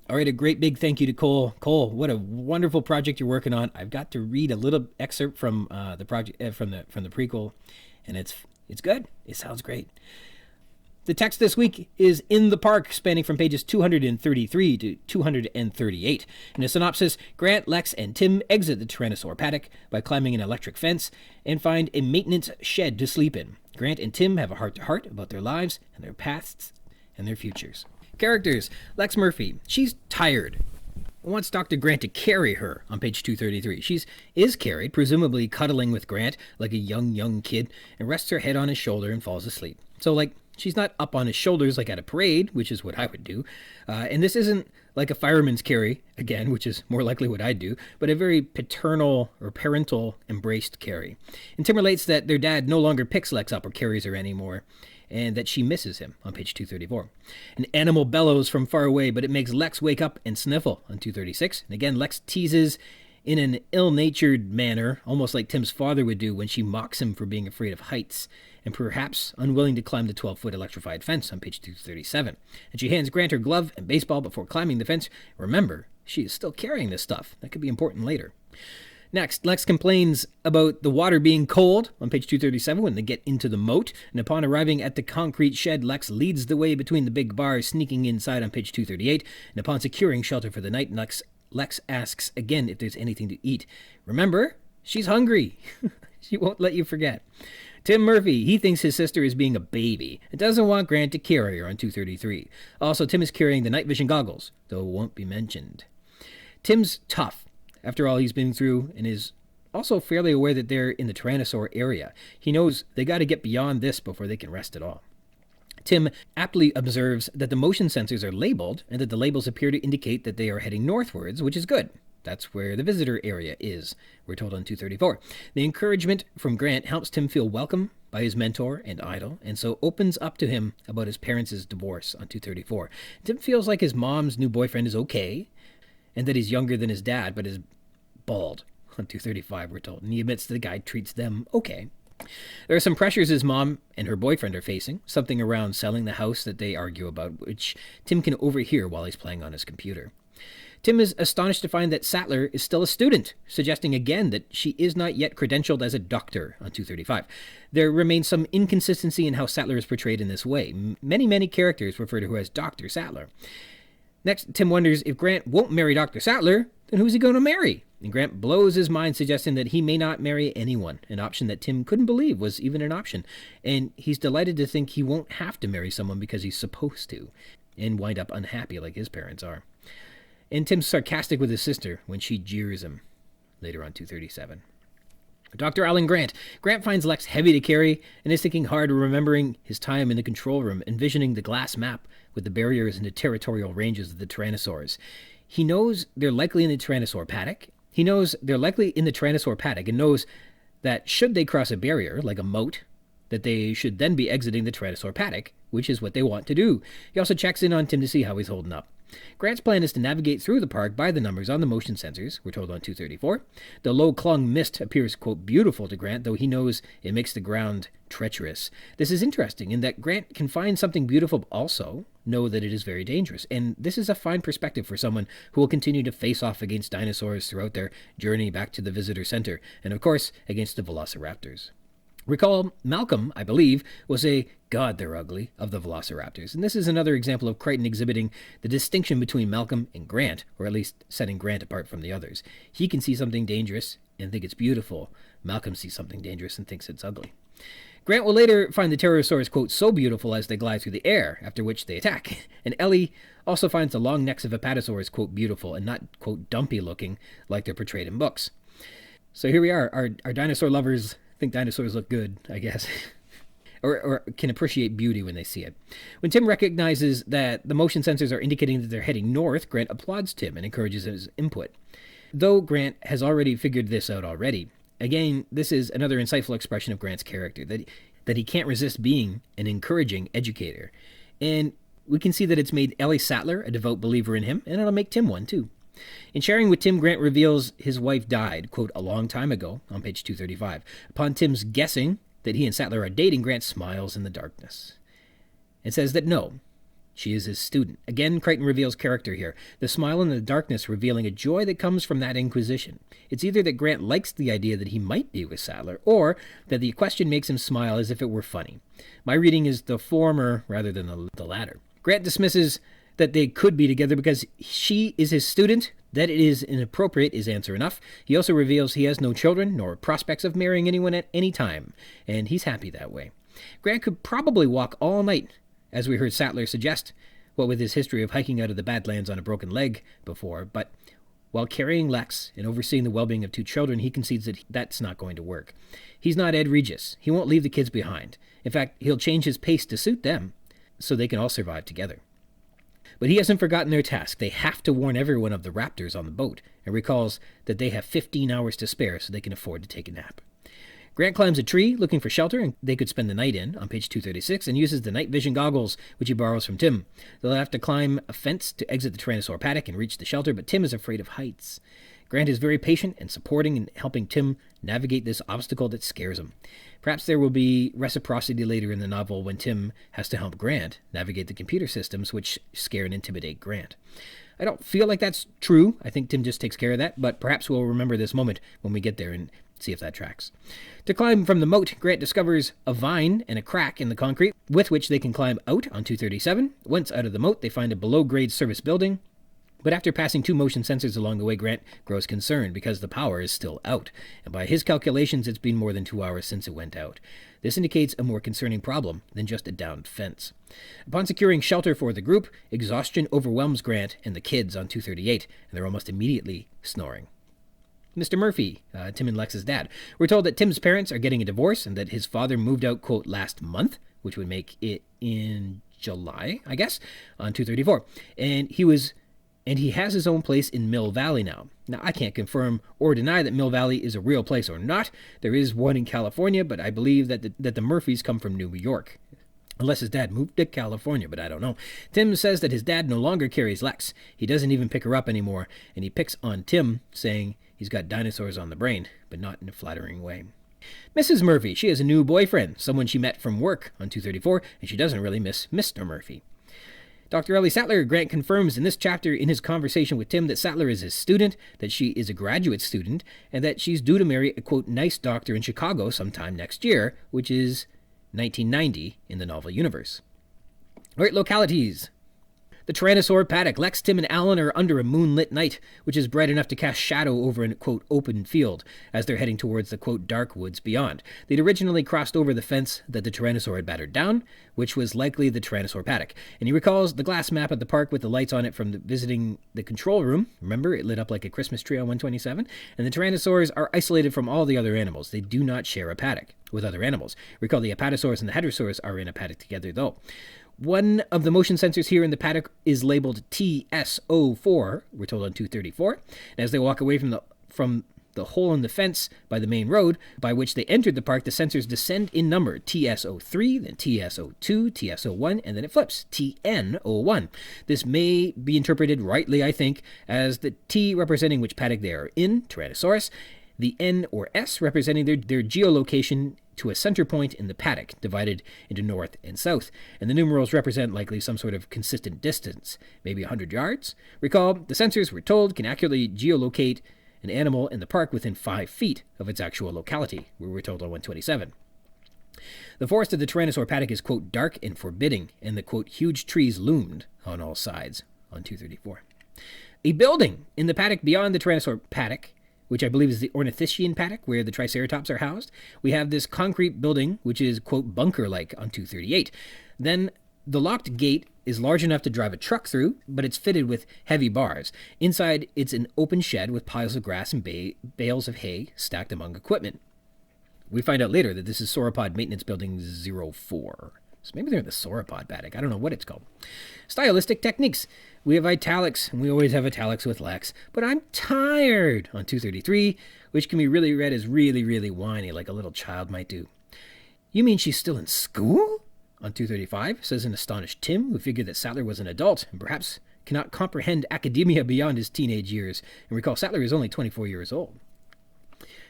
All right. A great big thank you to Cole. Cole, what a wonderful project you're working on. I've got to read a little excerpt from the project from the prequel, and it's good. It sounds great. The text this week is In the Park, spanning from pages 233 to 238. In a synopsis, Grant, Lex, and Tim exit the Tyrannosaur paddock by climbing an electric fence and find a maintenance shed to sleep in. Grant and Tim have a heart-to-heart about their lives and their pasts and their futures. Characters. Lex Murphy. She's tired. Wants Dr. Grant to carry her on page 233. She is carried, presumably cuddling with Grant like a young kid, and rests her head on his shoulder and falls asleep. So, she's not up on his shoulders like at a parade, which is what I would do. And this isn't like a fireman's carry, again, which is more likely what I'd do, but a very paternal or parental embraced carry. And Tim relates that their dad no longer picks Lex up or carries her anymore, and that she misses him on page 234. An animal bellows from far away, but it makes Lex wake up and sniffle on 236. And again, Lex teases in an ill-natured manner, almost like Tim's father would do when she mocks him for being afraid of heights, and perhaps unwilling to climb the 12-foot electrified fence on page 237. And she hands Grant her glove and baseball before climbing the fence. Remember, she is still carrying this stuff. That could be important later. Next, Lex complains about the water being cold on page 237 when they get into the moat. And upon arriving at the concrete shed, Lex leads the way between the big bars, sneaking inside on page 238. And upon securing shelter for the night, Lex asks again if there's anything to eat. Remember, she's hungry. She won't let you forget. Tim Murphy, he thinks his sister is being a baby and doesn't want Grant to carry her on 233. Also, Tim is carrying the night vision goggles, though it won't be mentioned. Tim's tough, after all he's been through, and is also fairly aware that they're in the Tyrannosaur area. He knows they got to get beyond this before they can rest at all. Tim aptly observes that the motion sensors are labeled and that the labels appear to indicate that they are heading northwards, which is good. That's where the visitor area is, we're told on 234. The encouragement from Grant helps Tim feel welcome by his mentor and idol, and so opens up to him about his parents' divorce on 234. Tim feels like his mom's new boyfriend is okay, and that he's younger than his dad, but is bald on 235, we're told. And he admits the guy treats them okay. There are some pressures his mom and her boyfriend are facing, something around selling the house that they argue about, which Tim can overhear while he's playing on his computer. Tim is astonished to find that Sattler is still a student, suggesting again that she is not yet credentialed as a doctor on 235. There remains some inconsistency in how Sattler is portrayed in this way. Many characters refer to her as Dr. Sattler. Next, Tim wonders if Grant won't marry Dr. Sattler, then who's he going to marry? And Grant blows his mind, suggesting that he may not marry anyone, an option that Tim couldn't believe was even an option. And he's delighted to think he won't have to marry someone because he's supposed to, and wind up unhappy like his parents are. And Tim's sarcastic with his sister when she jeers him later on 237. Dr. Alan Grant. Grant finds Lex heavy to carry and is thinking hard, remembering his time in the control room, envisioning the glass map with the barriers and the territorial ranges of the Tyrannosaurs. He knows they're likely in the Tyrannosaur paddock. He knows they're likely in the Tyrannosaur paddock and knows that should they cross a barrier, like a moat, that they should then be exiting the Tyrannosaur paddock, which is what they want to do. He also checks in on Tim to see how he's holding up. Grant's plan is to navigate through the park by the numbers on the motion sensors, we're told on 234. The low-clung mist appears, quote, beautiful to Grant, though he knows it makes the ground treacherous. This is interesting in that Grant can find something beautiful but also know that it is very dangerous. And this is a fine perspective for someone who will continue to face off against dinosaurs throughout their journey back to the visitor center, and of course, against the velociraptors. Recall, Malcolm, I believe, was a God, they're ugly of the velociraptors. And this is another example of Crichton exhibiting the distinction between Malcolm and Grant, or at least setting Grant apart from the others. He can see something dangerous and think it's beautiful. Malcolm sees something dangerous and thinks it's ugly. Grant will later find the pterosaurs, quote, so beautiful as they glide through the air, after which they attack. And Ellie also finds the long necks of apatosaurs, quote, beautiful and not, quote, dumpy looking like they're portrayed in books. So here we are. Our dinosaur lovers think dinosaurs look good, I guess, or can appreciate beauty when they see it. When Tim recognizes that the motion sensors are indicating that they're heading north, Grant applauds Tim and encourages his input. Though Grant has already figured this out already. Again, this is another insightful expression of Grant's character, that he can't resist being an encouraging educator. And we can see that it's made Ellie Sattler a devout believer in him, and it'll make Tim one too. In sharing with Tim, Grant reveals his wife died, quote, a long time ago, on page 235. Upon Tim's guessing that he and Sattler are dating, Grant smiles in the darkness and says that no, she is his student. Again, Crichton reveals character here, the smile in the darkness revealing a joy that comes from that inquisition. It's either that Grant likes the idea that he might be with Sattler, or that the question makes him smile as if it were funny. My reading is the former rather than the latter. Grant dismisses that they could be together because she is his student. That it is inappropriate is answer enough. He also reveals he has no children nor prospects of marrying anyone at any time, and he's happy that way. Grant could probably walk all night, as we heard Sattler suggest, what with his history of hiking out of the Badlands on a broken leg before, but while carrying Lex and overseeing the well-being of 2 children, he concedes that that's not going to work. He's not Ed Regis. He won't leave the kids behind. In fact, he'll change his pace to suit them so they can all survive together. But he hasn't forgotten their task. They have to warn everyone of the raptors on the boat, and recalls that they have 15 hours to spare so they can afford to take a nap. Grant climbs a tree looking for shelter and they could spend the night in, on page 236, and uses the night vision goggles, which he borrows from Tim. They'll have to climb a fence to exit the Tyrannosaur paddock and reach the shelter, but Tim is afraid of heights. Grant is very patient and supporting in helping Tim navigate this obstacle that scares him. Perhaps there will be reciprocity later in the novel when Tim has to help Grant navigate the computer systems which scare and intimidate Grant. I don't feel like that's true. I think Tim just takes care of that, but perhaps we'll remember this moment when we get there and see if that tracks. To climb from the moat, Grant discovers a vine and a crack in the concrete with which they can climb out on 237. Once out of the moat, they find a below-grade service building. But after passing 2 motion sensors along the way, Grant grows concerned because the power is still out, and by his calculations, it's been more than 2 hours since it went out. This indicates a more concerning problem than just a downed fence. Upon securing shelter for the group, exhaustion overwhelms Grant and the kids on 238, and they're almost immediately snoring. Mr. Murphy, Tim and Lex's dad. We're told that Tim's parents are getting a divorce and that his father moved out, quote, last month, which would make it in July, I guess, on 234. And he has his own place in Mill Valley now. Now, I can't confirm or deny that Mill Valley is a real place or not. There is one in California, but I believe that the Murphys come from New York. Unless his dad moved to California, but I don't know. Tim says that his dad no longer carries Lex. He doesn't even pick her up anymore, and he picks on Tim, saying he's got dinosaurs on the brain, but not in a flattering way. Mrs. Murphy, she has a new boyfriend, someone she met from work on 234, and she doesn't really miss Mr. Murphy. Dr. Ellie Sattler, Grant confirms in this chapter in his conversation with Tim that Sattler is his student, that she is a graduate student, and that she's due to marry a, quote, nice doctor in Chicago sometime next year, which is 1990 in the novel universe. All right, localities. The Tyrannosaur paddock. Lex, Tim, and Alan are under a moonlit night, which is bright enough to cast shadow over an, quote, open field, as they're heading towards the, quote, dark woods beyond. They'd originally crossed over the fence that the Tyrannosaur had battered down, which was likely the Tyrannosaur paddock. And he recalls the glass map at the park with the lights on it from visiting the control room. Remember, it lit up like a Christmas tree on 127? And the Tyrannosaurs are isolated from all the other animals. They do not share a paddock with other animals. Recall the Apatosaurs and the Hadrosaurs are in a paddock together, though. One of the motion sensors here in the paddock is labeled TSO4, we're told on 234. And as they walk away from the hole in the fence by the main road by which they entered the park, the sensors descend in number, TSO3, then TSO2, TSO1, and then it flips, TN01. This may be interpreted rightly, I think, as the T representing which paddock they are in, Tyrannosaurus, the N or S representing their geolocation to a center point in the paddock, divided into north and south, and the numerals represent likely some sort of consistent distance, maybe 100 yards. Recall, the sensors, we're told, can accurately geolocate an animal in the park within 5 feet of its actual locality, where we're told on 127. The forest of the Tyrannosaur paddock is, quote, dark and forbidding, and the, quote, huge trees loomed on all sides, on 234. A building in the paddock beyond the Tyrannosaur paddock, which I believe is the Ornithischian paddock, where the Triceratops are housed. We have this concrete building, which is, quote, bunker-like on 238. Then the locked gate is large enough to drive a truck through, but it's fitted with heavy bars. Inside, it's an open shed with piles of grass and bales of hay stacked among equipment. We find out later that this is Sauropod Maintenance Building 04. So maybe they're in the sauropod paddock. I don't know what it's called. Stylistic techniques. We have italics, and we always have italics with Lex. But I'm tired on 233, which can be really read as really, really whiny, like a little child might do. You mean she's still in school? On 235, says an astonished Tim, who figured that Sattler was an adult and perhaps cannot comprehend academia beyond his teenage years. And recall, Sattler is only 24 years old.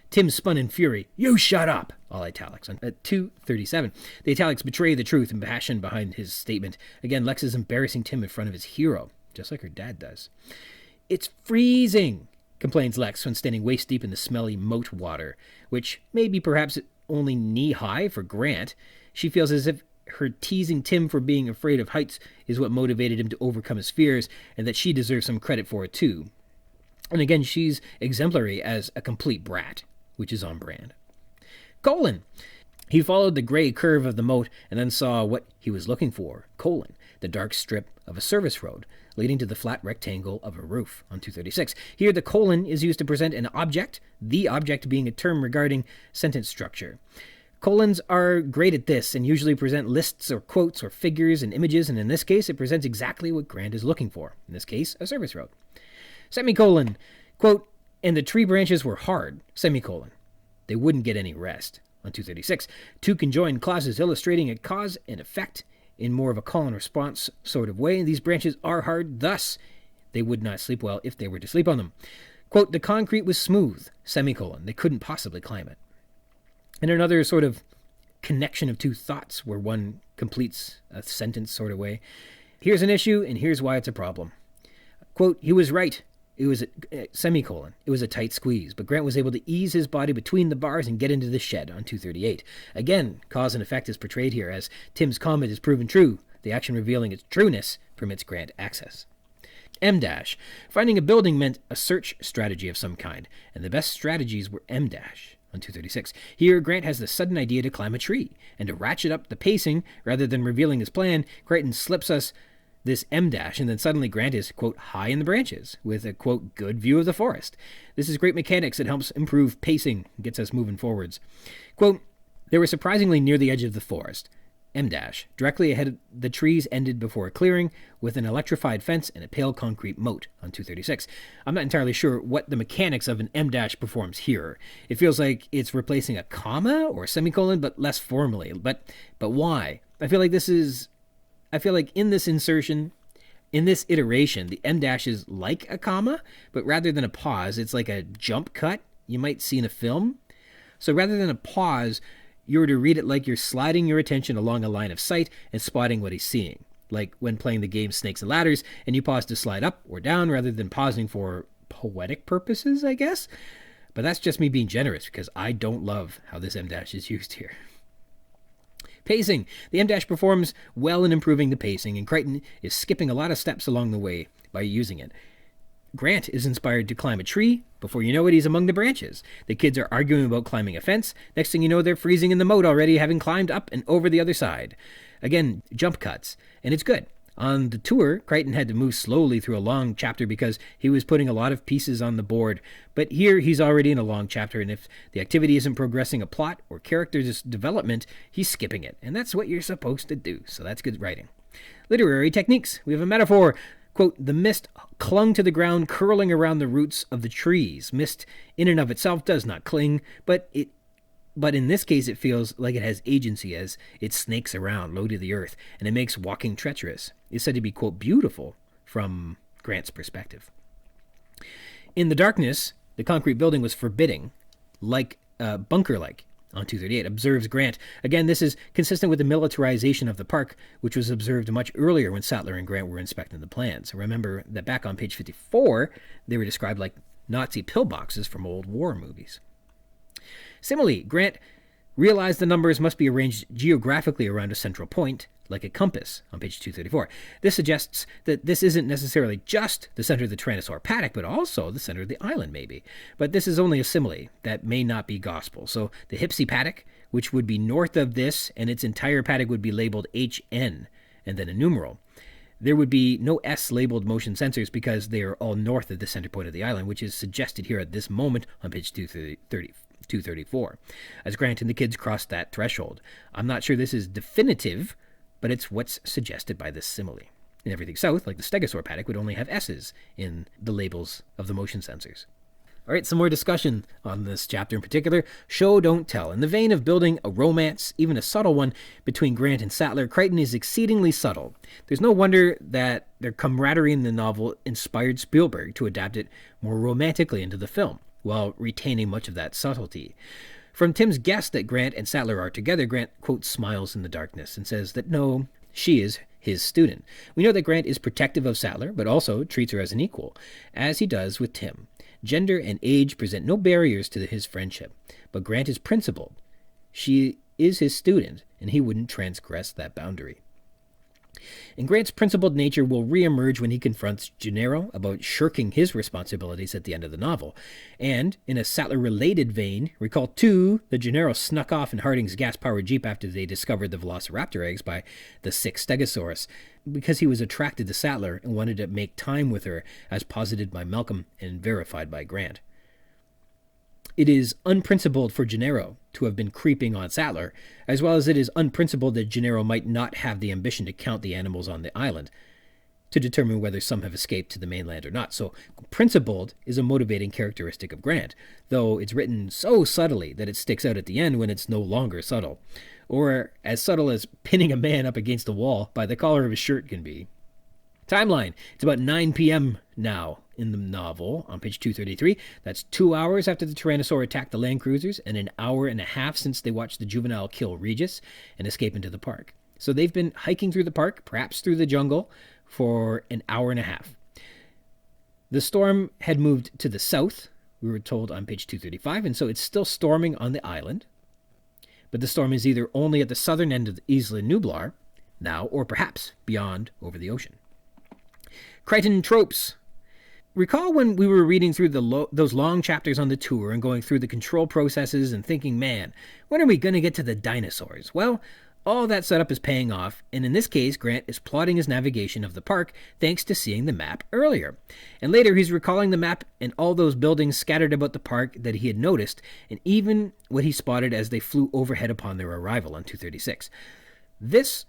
Tim spun in fury. You shut up! All italics. At 237, the italics betray the truth and passion behind his statement. Again, Lex is embarrassing Tim in front of his hero, just like her dad does. It's freezing, complains Lex when standing waist deep in the smelly moat water, which may be perhaps only knee-high for Grant. She feels as if her teasing Tim for being afraid of heights is what motivated him to overcome his fears, and that she deserves some credit for it too. And again, she's exemplary as a complete brat, which is on brand. Colon. He followed the gray curve of the moat and then saw what he was looking for. Colon, the dark strip of a service road leading to the flat rectangle of a roof on 236. Here, the colon is used to present an object, the object being a term regarding sentence structure. Colons are great at this and usually present lists or quotes or figures and images, and in this case, it presents exactly what Grant is looking for. In this case, a service road. Semicolon. Quote, and the tree branches were hard. Semicolon. They wouldn't get any rest. On 236, two conjoined clauses illustrating a cause and effect in more of a call and response sort of way. These branches are hard, thus they would not sleep well if they were to sleep on them. Quote, the concrete was smooth. Semicolon. They couldn't possibly climb it. And another sort of connection of two thoughts where one completes a sentence sort of way. Here's an issue, and here's why it's a problem. Quote, he was right. It was a semicolon. It was a tight squeeze, but Grant was able to ease his body between the bars and get into the shed on 238. Again, cause and effect is portrayed here as Tim's comment is proven true. The action revealing its trueness permits Grant access. M-. Finding a building meant a search strategy of some kind, and the best strategies were M- on 236. Here, Grant has the sudden idea to climb a tree, and to ratchet up the pacing, rather than revealing his plan, Crichton slips us this M-, and then suddenly Grant is, quote, high in the branches, with a, quote, good view of the forest. This is great mechanics that helps improve pacing, gets us moving forwards. Quote, they were surprisingly near the edge of the forest. M-. Directly ahead, the trees ended before a clearing with an electrified fence and a pale concrete moat on 236. I'm not entirely sure what the mechanics of an M- performs here. It feels like it's replacing a comma or a semicolon, but less formally. But why? I feel like in this insertion, in this iteration, the M- is like a comma, but rather than a pause, it's like a jump cut you might see in a film. So rather than a pause, you're to read it like you're sliding your attention along a line of sight and spotting what he's seeing, like when playing the game Snakes and Ladders, and you pause to slide up or down rather than pausing for poetic purposes, I guess. But that's just me being generous, because I don't love how this M- is used here. Pacing. The M- performs well in improving the pacing, and Crichton is skipping a lot of steps along the way by using it. Grant is inspired to climb a tree. Before you know it, he's among the branches. The kids are arguing about climbing a fence. Next thing you know, they're freezing in the moat already, having climbed up and over the other side. Again, jump cuts. And it's good. On the tour, Crichton had to move slowly through a long chapter because he was putting a lot of pieces on the board. But here, he's already in a long chapter, and if the activity isn't progressing a plot or character development, he's skipping it. And that's what you're supposed to do, so that's good writing. Literary techniques. We have a metaphor. Quote, the mist clung to the ground, curling around the roots of the trees. Mist in and of itself does not cling, but in this case it feels like it has agency as it snakes around low to the earth, and it makes walking treacherous. It's said to be, quote, beautiful from Grant's perspective. In the darkness, the concrete building was forbidding, bunker-like, on 238, observes Grant. Again, this is consistent with the militarization of the park, which was observed much earlier when Sattler and Grant were inspecting the plans. Remember that back on page 54, they were described like Nazi pillboxes from old war movies. Similarly, Grant realized the numbers must be arranged geographically around a central point, like a compass, on page 234. This suggests that this isn't necessarily just the center of the Tyrannosaur paddock, but also the center of the island, maybe. But this is only a simile that may not be gospel. So the Hipsey paddock, which would be north of this, and its entire paddock would be labeled HN, and then a numeral. There would be no S-labeled motion sensors because they are all north of the center point of the island, which is suggested here at this moment on page 234, as Grant and the kids cross that threshold. I'm not sure this is definitive, but it's what's suggested by this simile. And everything south, like the Stegosaur paddock, would only have S's in the labels of the motion sensors. All right, some more discussion on this chapter in particular. Show, don't tell. In the vein of building a romance, even a subtle one, between Grant and Sattler, Crichton is exceedingly subtle. There's no wonder that their camaraderie in the novel inspired Spielberg to adapt it more romantically into the film, while retaining much of that subtlety. From Tim's guess that Grant and Sattler are together, Grant, quote, smiles in the darkness and says that no, she is his student. We know that Grant is protective of Sattler, but also treats her as an equal, as he does with Tim. Gender and age present no barriers to his friendship, but Grant is principled. She is his student, and he wouldn't transgress that boundary. And Grant's principled nature will reemerge when he confronts Gennaro about shirking his responsibilities at the end of the novel. And, in a Sattler-related vein, recall too that Gennaro snuck off in Harding's gas-powered jeep after they discovered the velociraptor eggs by the sick Stegosaurus, because he was attracted to Sattler and wanted to make time with her, as posited by Malcolm and verified by Grant. It is unprincipled for Gennaro to have been creeping on Sattler, as well as it is unprincipled that Gennaro might not have the ambition to count the animals on the island to determine whether some have escaped to the mainland or not. So principled is a motivating characteristic of Grant, though it's written so subtly that it sticks out at the end when it's no longer subtle, or as subtle as pinning a man up against a wall by the collar of his shirt can be. Timeline. It's about 9 p.m. now in the novel on page 233. That's 2 hours after the Tyrannosaur attacked the land cruisers and an hour and a half since they watched the juvenile kill Regis and escape into the park. So they've been hiking through the park, perhaps through the jungle, for an hour and a half. The storm had moved to the south, we were told on page 235, and so it's still storming on the island. But the storm is either only at the southern end of the Isla Nublar now, or perhaps beyond over the ocean. Crichton Tropes. Recall when we were reading through those long chapters on the tour and going through the control processes and thinking, man, when are we going to get to the dinosaurs? Well, all that setup is paying off, and in this case, Grant is plotting his navigation of the park thanks to seeing the map earlier. And later, he's recalling the map and all those buildings scattered about the park that he had noticed, and even what he spotted as they flew overhead upon their arrival on 236. This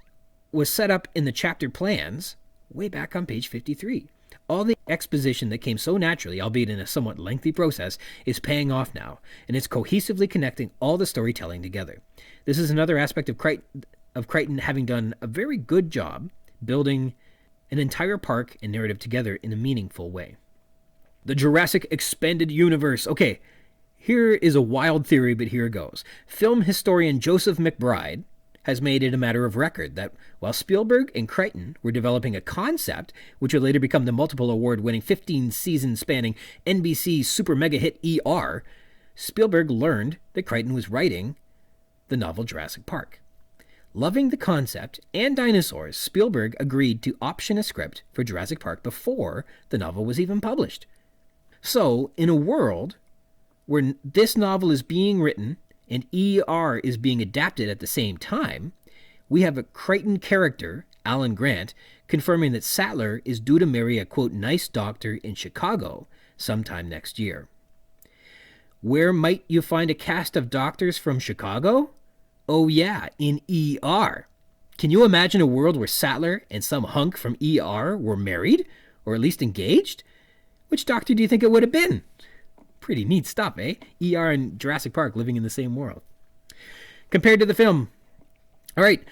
was set up in the chapter plans way back on page 53. All the exposition that came so naturally, albeit in a somewhat lengthy process, is paying off now, and it's cohesively connecting all the storytelling together. This is another aspect of Crichton having done a very good job building an entire park and narrative together in a meaningful way. The Jurassic Expanded Universe. Okay, here is a wild theory, but here goes. Film historian Joseph McBride has made it a matter of record that while Spielberg and Crichton were developing a concept which would later become the multiple award-winning 15-season spanning NBC super mega hit ER, Spielberg learned that Crichton was writing the novel Jurassic Park. Loving the concept and dinosaurs, Spielberg agreed to option a script for Jurassic Park before the novel was even published. So, in a world where this novel is being written and ER is being adapted at the same time, we have a Crichton character, Alan Grant, confirming that Sattler is due to marry a, quote, nice doctor in Chicago sometime next year. Where might you find a cast of doctors from Chicago? Oh yeah, in ER. Can you imagine a world where Sattler and some hunk from ER were married? Or at least engaged? Which doctor do you think it would have been? Pretty neat stuff, eh? ER and Jurassic Park living in the same world. Compared to the film. All right,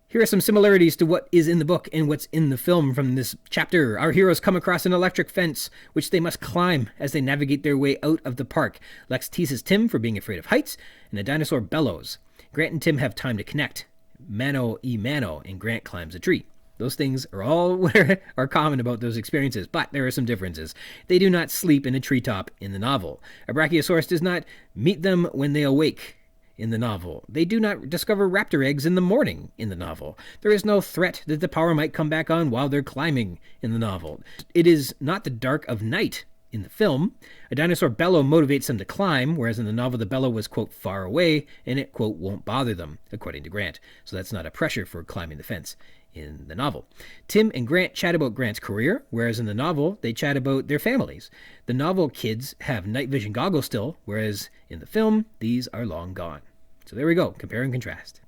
here are some similarities to what is in the book and what's in the film from this chapter. Our heroes come across an electric fence, which they must climb as they navigate their way out of the park. Lex teases Tim for being afraid of heights, and the dinosaur bellows. Grant and Tim have time to connect. Mano e mano, and Grant climbs a tree. Those things are all what are common about those experiences, but there are some differences. They do not sleep in a treetop in the novel. A brachiosaurus does not meet them when they awake in the novel. They do not discover raptor eggs in the morning in the novel. There is no threat that the power might come back on while they're climbing in the novel. It is not the dark of night in the film. A dinosaur bellow motivates them to climb, whereas in the novel the bellow was, quote, far away, and it, quote, won't bother them, according to Grant. So that's not a pressure for climbing the fence in the novel. Tim and Grant chat about Grant's career, whereas in the novel they chat about their families. The novel kids have night vision goggles still, whereas in the film these are long gone. So there we go, compare and contrast.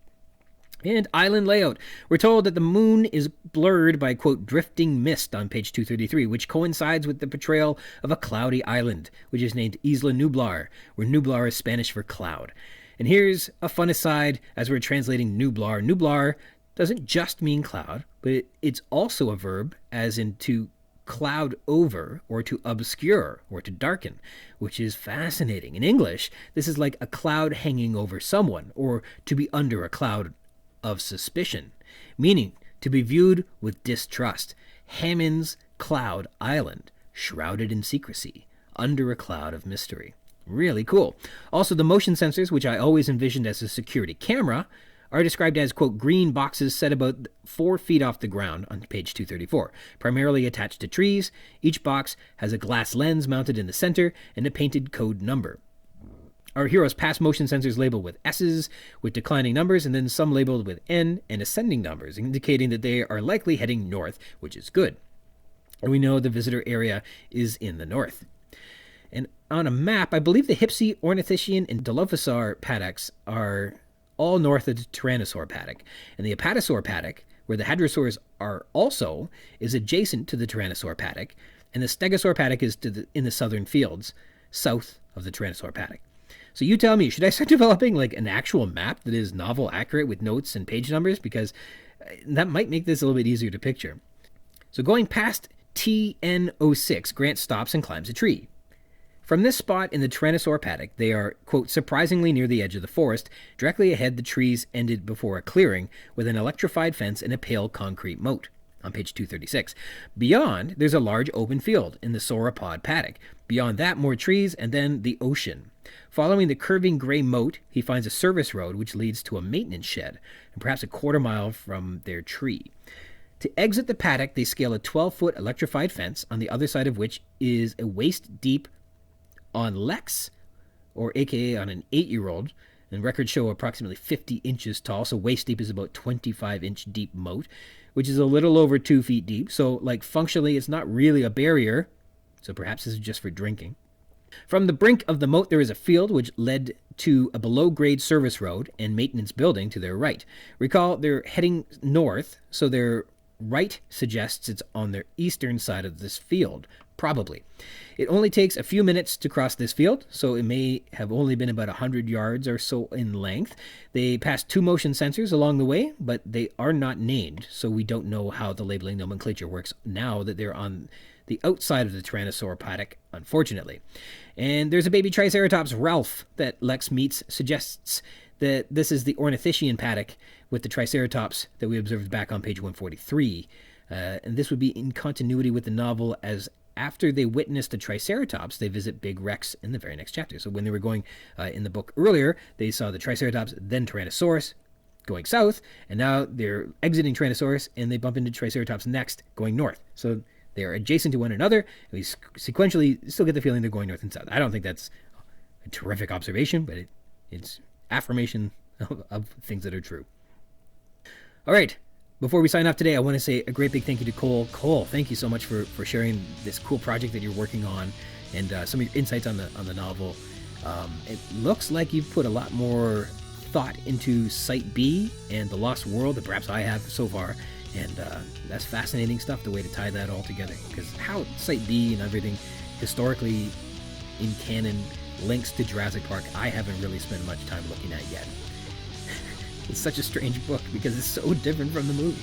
And island layout. We're told that the moon is blurred by, quote, drifting mist on page 233, which coincides with the portrayal of a cloudy island, which is named Isla Nublar, where Nublar is Spanish for cloud. And here's a fun aside as we're translating Nublar. Nublar doesn't just mean cloud, but it's also a verb as in to cloud over or to obscure or to darken, which is fascinating. In English, this is like a cloud hanging over someone or to be under a cloud of suspicion, meaning to be viewed with distrust. Hammond's Cloud Island, shrouded in secrecy, under a cloud of mystery. Really cool. Also, the motion sensors, which I always envisioned as a security camera, are described as, quote, green boxes set about 4 feet off the ground on page 234, primarily attached to trees. Each box has a glass lens mounted in the center and a painted code number. Our heroes pass motion sensors labeled with S's with declining numbers, and then some labeled with N and ascending numbers, indicating that they are likely heading north, which is good. And we know the visitor area is in the north. And on a map, I believe the Hypsy, Ornithischian, and Dilophosaur paddocks are all north of the Tyrannosaur paddock. And the Apatosaur paddock, where the Hadrosaurs are also, is adjacent to the Tyrannosaur paddock, and the Stegosaur paddock is in the southern fields, south of the Tyrannosaur paddock. So you tell me, should I start developing like an actual map that is novel accurate with notes and page numbers? Because that might make this a little bit easier to picture. So going past TN06, Grant stops and climbs a tree. From this spot in the Tyrannosaur paddock, they are, quote, surprisingly near the edge of the forest. Directly ahead, the trees ended before a clearing with an electrified fence and a pale concrete moat on page 236. Beyond, there's a large open field in the sauropod paddock. Beyond that, more trees and then the ocean. Following the curving gray moat, he finds a service road which leads to a maintenance shed, and perhaps a quarter mile from their tree. To exit the paddock, they scale a 12-foot electrified fence, on the other side of which is a waist-deep on Lex, or aka on an 8-year-old, and records show approximately 50 inches tall, so waist-deep is about 25-inch deep moat, which is a little over 2 feet deep, so like functionally it's not really a barrier, so perhaps this is just for drinking. From the brink of the moat, there is a field which led to a below-grade service road and maintenance building to their right. Recall, they're heading north, so their right suggests it's on their eastern side of this field, probably. It only takes a few minutes to cross this field, so it may have only been about 100 yards or so in length. They pass 2 motion sensors along the way, but they are not named, so we don't know how the labeling nomenclature works now that they're on the outside of the Tyrannosaur paddock, unfortunately. And there's a baby Triceratops, Ralph, that Lex meets, suggests that this is the Ornithischian paddock with the Triceratops that we observed back on page 143. And this would be in continuity with the novel, as after they witness the Triceratops, they visit Big Rex in the very next chapter. So when they were going in the book earlier, they saw the Triceratops, then Tyrannosaurus going south, and now they're exiting Tyrannosaurus, and they bump into Triceratops next, going north. So they are adjacent to one another, and we sequentially still get the feeling they're going north and south. I don't think that's a terrific observation, but it's affirmation of things that are true. All right. Before we sign off today, I want to say a great big thank you to Cole. Cole, thank you so much for sharing this cool project that you're working on and some of your insights on the novel. It looks like you've put a lot more thought into Site B and the Lost World than perhaps I have so far. And that's fascinating stuff, the way to tie that all together. Because how Site B and everything historically in canon links to Jurassic Park, I haven't really spent much time looking at yet. It's such a strange book because it's so different from the movie.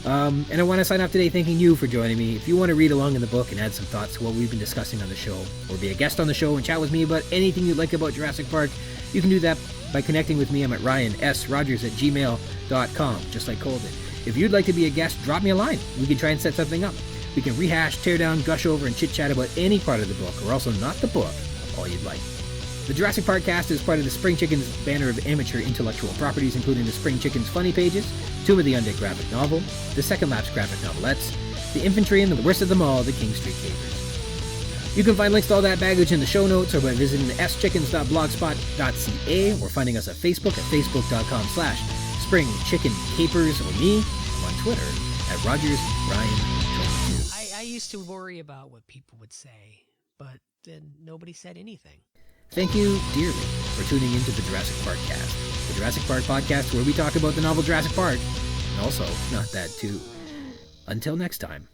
And I want to sign off today thanking you for joining me. If you want to read along in the book and add some thoughts to what we've been discussing on the show, or be a guest on the show and chat with me about anything you'd like about Jurassic Park, you can do that by connecting with me. I'm at ryansrogers@gmail.com, just like Cole did. If you'd like to be a guest, drop me a line. We can try and set something up. We can rehash, tear down, gush over, and chit-chat about any part of the book, or also not the book, all you'd like. The Jurassic Park-Cast is part of the Spring Chicken's banner of amateur intellectual properties, including the Spring Chicken's Funny Pages, Tomb of the Undead graphic novel, the Second Lapse graphic novelettes, the Infantry, and the worst of them all, the King Street Capers. You can find links to all that baggage in the show notes, or by visiting schickens.blogspot.ca, or finding us at Facebook at facebook.com/springchickencapers, or me, I'm on Twitter at RogersRyan22. I used to worry about what people would say, but then nobody said anything. Thank you dearly for tuning into the Jurassic Park-Cast, the Jurassic Park podcast where we talk about the novel Jurassic Park, and also not that too. Until next time.